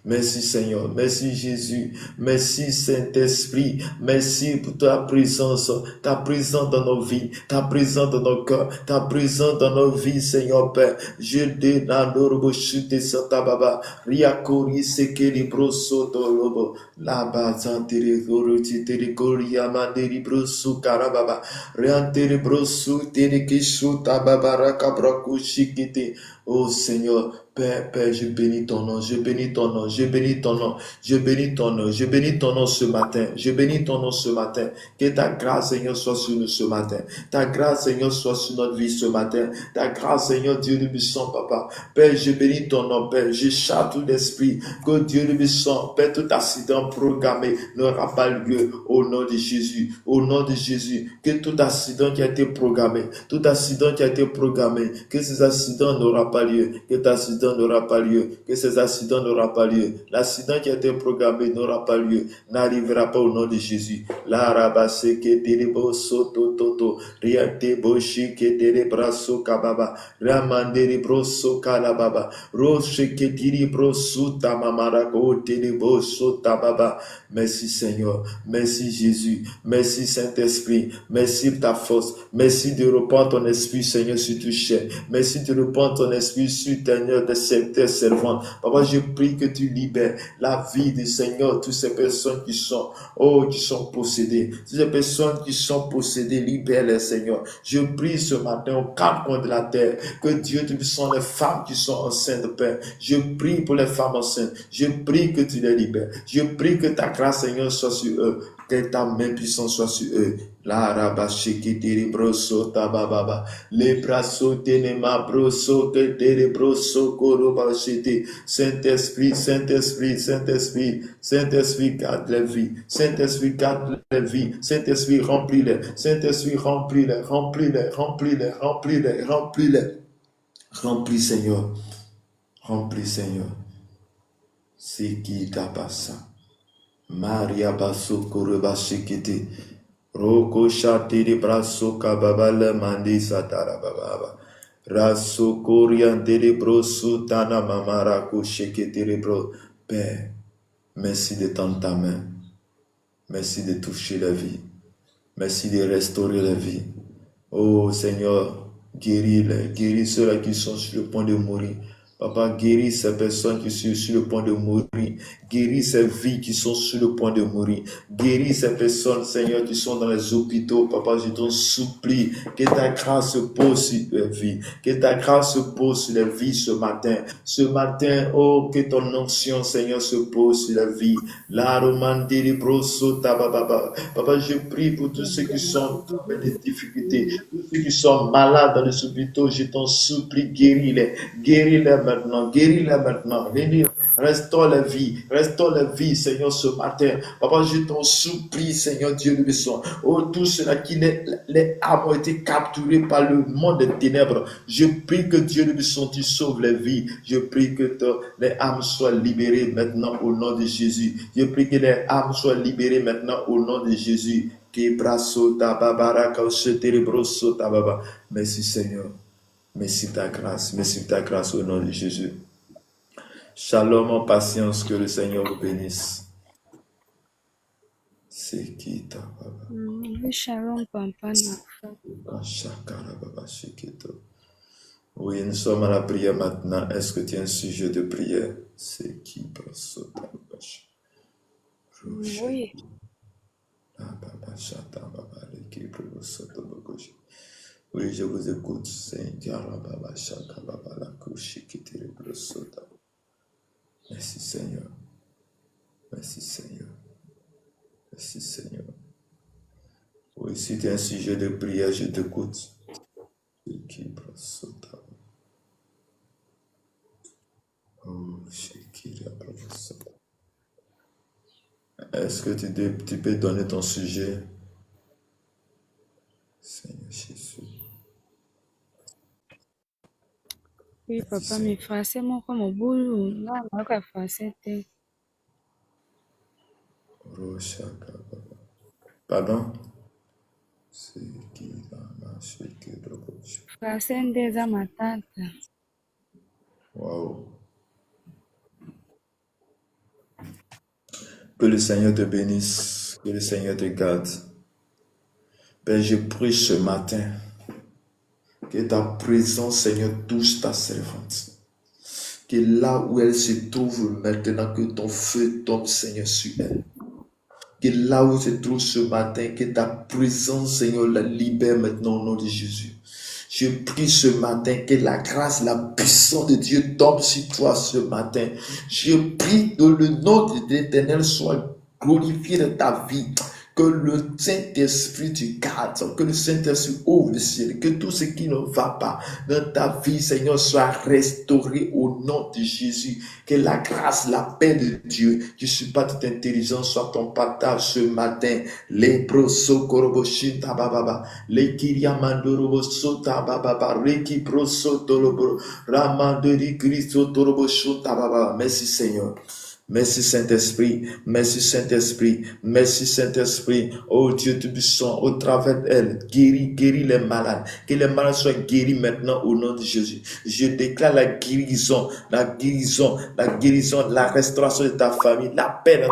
Merci Seigneur, merci Jésus, merci Saint-Esprit, merci pour ta présence dans nos vies, ta présence dans nos cœurs, ta présence dans nos vies, Seigneur Père. Je dénadore chute santa baba, riakori sekeli broso tolobo, la bazantere goroti tere koria manderi broso karababa, riantere broso tere kishuta babara kabraku shikite. Oh Seigneur, Père, je bénis ton nom, je bénis ton nom, je bénis ton nom, je bénis ton nom, je bénis ton nom ce matin, je bénis ton nom ce matin. Que ta grâce, Seigneur, soit sur nous ce matin. Ta grâce, Seigneur, soit sur notre vie ce matin. Ta grâce, Seigneur, Dieu de puissant, Papa. Père, je bénis ton nom, Père. Je chasse tout l'esprit. Que Dieu de puissant, Père, tout accident programmé n'aura pas lieu au nom de Jésus. Au nom de Jésus. Que tout accident qui a été programmé, que ces accidents n'aura pas lieu. Que cet accident n'aura pas lieu, que ces accidents n'aura pas lieu. L'accident qui a été programmé n'aura pas lieu, n'arrivera pas au nom de Jésus. La rabase que terebo soto toto, riate boshi que terebraso kababa, ramandere broso kalababa, roche que teribro suta mamarako terebo sota baba. Merci Seigneur, merci Jésus, merci Saint-Esprit, merci pour ta force, merci de reprendre ton esprit Seigneur sur tout chair, merci de reprendre ton esprit sur tes servantes. Papa, je prie que tu libères la vie du Seigneur, toutes ces personnes qui sont possédées. Toutes ces personnes qui sont possédées, libère-les, Seigneur. Je prie ce matin aux quatre coins de la terre, que Dieu te puissant les femmes qui sont enceintes, Père. Je prie pour les femmes enceintes. Je prie que tu les libères. Je prie que ta grâce, Seigneur, soit sur eux. Que ta main puissante soit sur eux. La rabashi qui tire broso tababa. Les brasso tenema broso que tire broso korobashite. Saint-Esprit, Saint-Esprit, Saint-Esprit, Saint-Esprit, garde les vies. Saint-Esprit, garde les vies. Saint-Esprit, remplis-les. Saint-Esprit, remplis-les, remplis-les, remplis-les, remplis-les, remplis-les. Remplis, Seigneur. Remplis, Seigneur. C'est qui t'a passé. Maria basso korobashikite. Roko shati de brasso kababala mandi satara bababa. Rasso coriante de brosso tana mamara ko shekete de bro. Père, merci de tendre ta main. Merci de toucher la vie. Merci de restaurer la vie. Oh Seigneur, guéris ceux-là qui sont sur le point de mourir. Papa, guéris ces personnes qui sont sur le point de mourir. Guéris ces vies qui sont sur le point de mourir. Guéris ces personnes, Seigneur, qui sont dans les hôpitaux. Papa, je t'en supplie que ta grâce se pose sur les vies. Que ta grâce se pose sur les vies ce matin. Ce matin, oh, que ton onction, Seigneur, se pose sur la vie. La romandiri broso tabababa. Papa, je prie pour tous ceux qui sont dans des difficultés, tous ceux qui sont malades dans les hôpitaux. Je t'en supplie, guéris-les maintenant, guéris-les maintenant. Restaure la vie, Seigneur, ce matin. Papa, je t'en supplie, Seigneur Dieu de bénédiction. Oh, tous ceux-là qui les âmes ont été capturées par le monde des ténèbres. Je prie que Dieu de bénédiction, tu sauves les vies. Je prie que les âmes soient libérées maintenant au nom de Jésus. Je prie que les âmes soient libérées maintenant au nom de Jésus. Merci Seigneur. Merci ta grâce au nom de Jésus. Shalom en patience, que le Seigneur vous bénisse. C'est qui ta baba? Shalom, papa. Oui, nous sommes à la prière maintenant. Est-ce que tu as un sujet de prière? C'est qui Oui. Oui, je vous écoute. Merci Seigneur. Merci Seigneur. Merci Seigneur. Oui, si tu as un sujet de prière, je t'écoute. Est-ce que tu peux donner ton sujet? Seigneur Jésus. Oui, papa, mes français, moi, comme au boulot, non, moi, que français, Pardon? français, déjà, ma tante. Wow. Que le Seigneur te bénisse, que le Seigneur te garde. Père, je prie ce matin que ta présence, Seigneur, touche ta servante. Que là où elle se trouve maintenant, que ton feu tombe, Seigneur, sur elle. Que là où elle se trouve ce matin, que ta présence, Seigneur, la libère maintenant au nom de Jésus. Je prie ce matin que la grâce, la puissance de Dieu tombe sur toi ce matin. Je prie que le nom de l'Éternel soit glorifié dans ta vie. Que le Saint-Esprit te garde, que le Saint-Esprit ouvre le ciel, que tout ce qui ne va pas dans ta vie, Seigneur, soit restauré au nom de Jésus. Que la grâce, la paix de Dieu, qui supporte toute intelligence, soit ton partage ce matin. Les broso koroboshin tabababa, les kiriamandorobo sota bababa, reki broso tolobro, ramandori Christo torobosho tababa. Merci Seigneur. Merci Saint-Esprit, merci Saint-Esprit, merci Saint-Esprit. Oh Dieu Tout-Puissant, au travers d'elle, guéris les malades. Que les malades soient guéris maintenant au nom de Jésus. Je déclare la guérison, la restauration de ta famille, la paix dans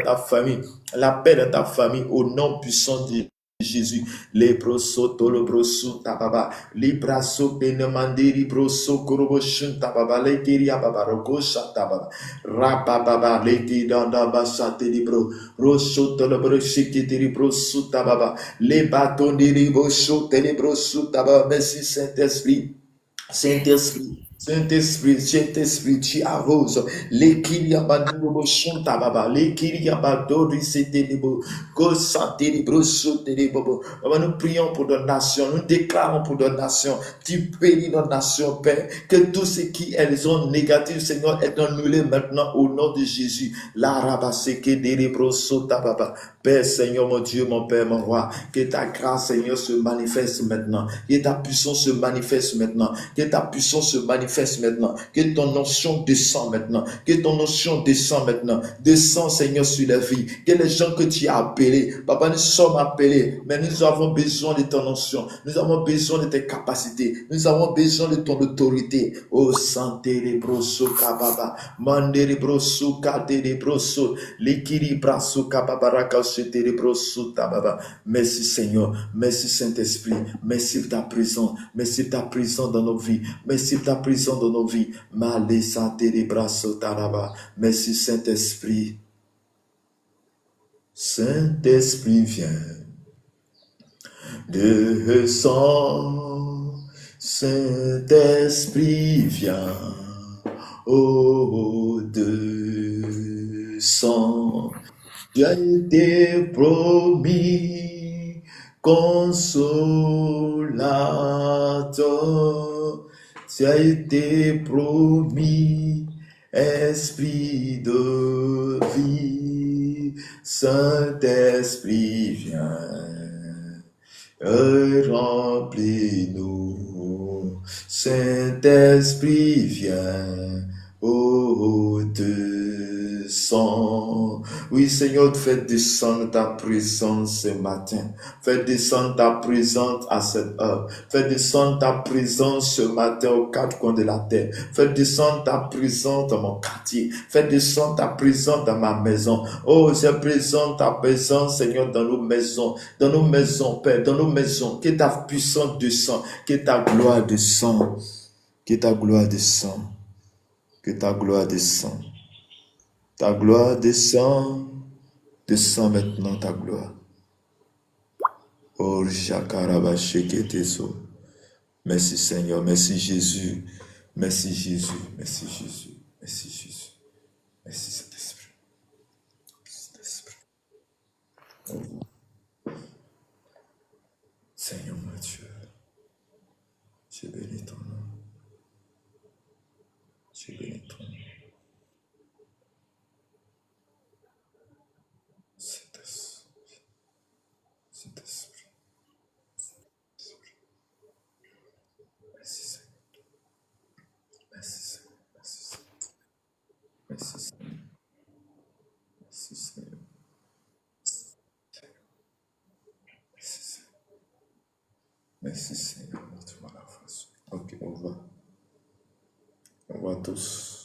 ta famille, au nom puissant de Jésus. Les broso tolo broso tababa, les brasso benemandiri broso koroboshun tababa, les kiria baba rokosha tababa, rababa les kidanda basate libro, rosso tolo broshiki broso tababa, les bâtons de broso telebroso tababa. Merci Saint-Esprit. Saint-Esprit, tu arroses. Les Kiriabadou Chantababa, les Kiriabadou Risetelebo, Gosantelebro Sotelebo. Nous prions pour nos nations, nous déclarons pour nos nations. Tu bénis nos nations, Père, que tout ce qui elles ont négatif, Seigneur, est annulé maintenant au nom de Jésus. La Rabaseke Delebro Sotababa. Père, Seigneur, mon Dieu, mon Père, mon Roi, que ta grâce, Seigneur, se manifeste maintenant. Que ta puissance se manifeste maintenant. Que ta puissance se manifeste manifeste maintenant. Que ton onction descend maintenant. Que ton onction descend maintenant. Descend, Seigneur, sur la vie. Que les gens que tu as appelés, Papa, nous sommes appelés, mais nous avons besoin de ton onction. Nous avons besoin de tes capacités. Nous avons besoin de ton autorité. Oh, santé, les brosso, kababa. Mande, les brosso, kate, les brosso. Likiri, brasso, kababaraka, sete, les brosso, tababa. Merci, Seigneur. Merci, Saint-Esprit. Merci pour ta présence. Merci pour ta présence dans nos vies. Merci pour ta présence dans nos vies. Malé, santé, les brasso, taraba. Merci, Saint-Esprit. Saint-Esprit, viens. Descends, Saint-Esprit, viens. Oh, descends. Tu as été promis, consolateur. Tu as été promis, esprit de vie. Saint-Esprit, viens. Remplis-nous, Saint-Esprit, viens, oh, descends. Oui, Seigneur, fais descendre ta présence ce matin. Fais descendre ta présence à cette heure. Fais descendre ta présence ce matin aux quatre coins de la terre. Fais descendre ta présence dans mon quartier. Fais descendre ta présence dans ma maison. Oh, je présente ta présence, Seigneur, dans nos maisons, Père, dans nos maisons. Que ta puissance descende, que ta gloire descende, que ta gloire descende, que ta gloire descende. Ta gloire descend, descend maintenant ta gloire. Oh, Jakarabasheketeso. Merci Seigneur, merci Jésus, merci Jésus, merci Jésus, merci Jésus, merci Saint-Esprit. Seigneur mon Dieu, je bénis ton nom, je bénis ton nom. Saint-Esprit, merci Seigneur, merci Seigneur, merci Seigneur, merci Seigneur, merci Seigneur, merci Seigneur, merci Seigneur, montre-moi la face. Ok, on va tous.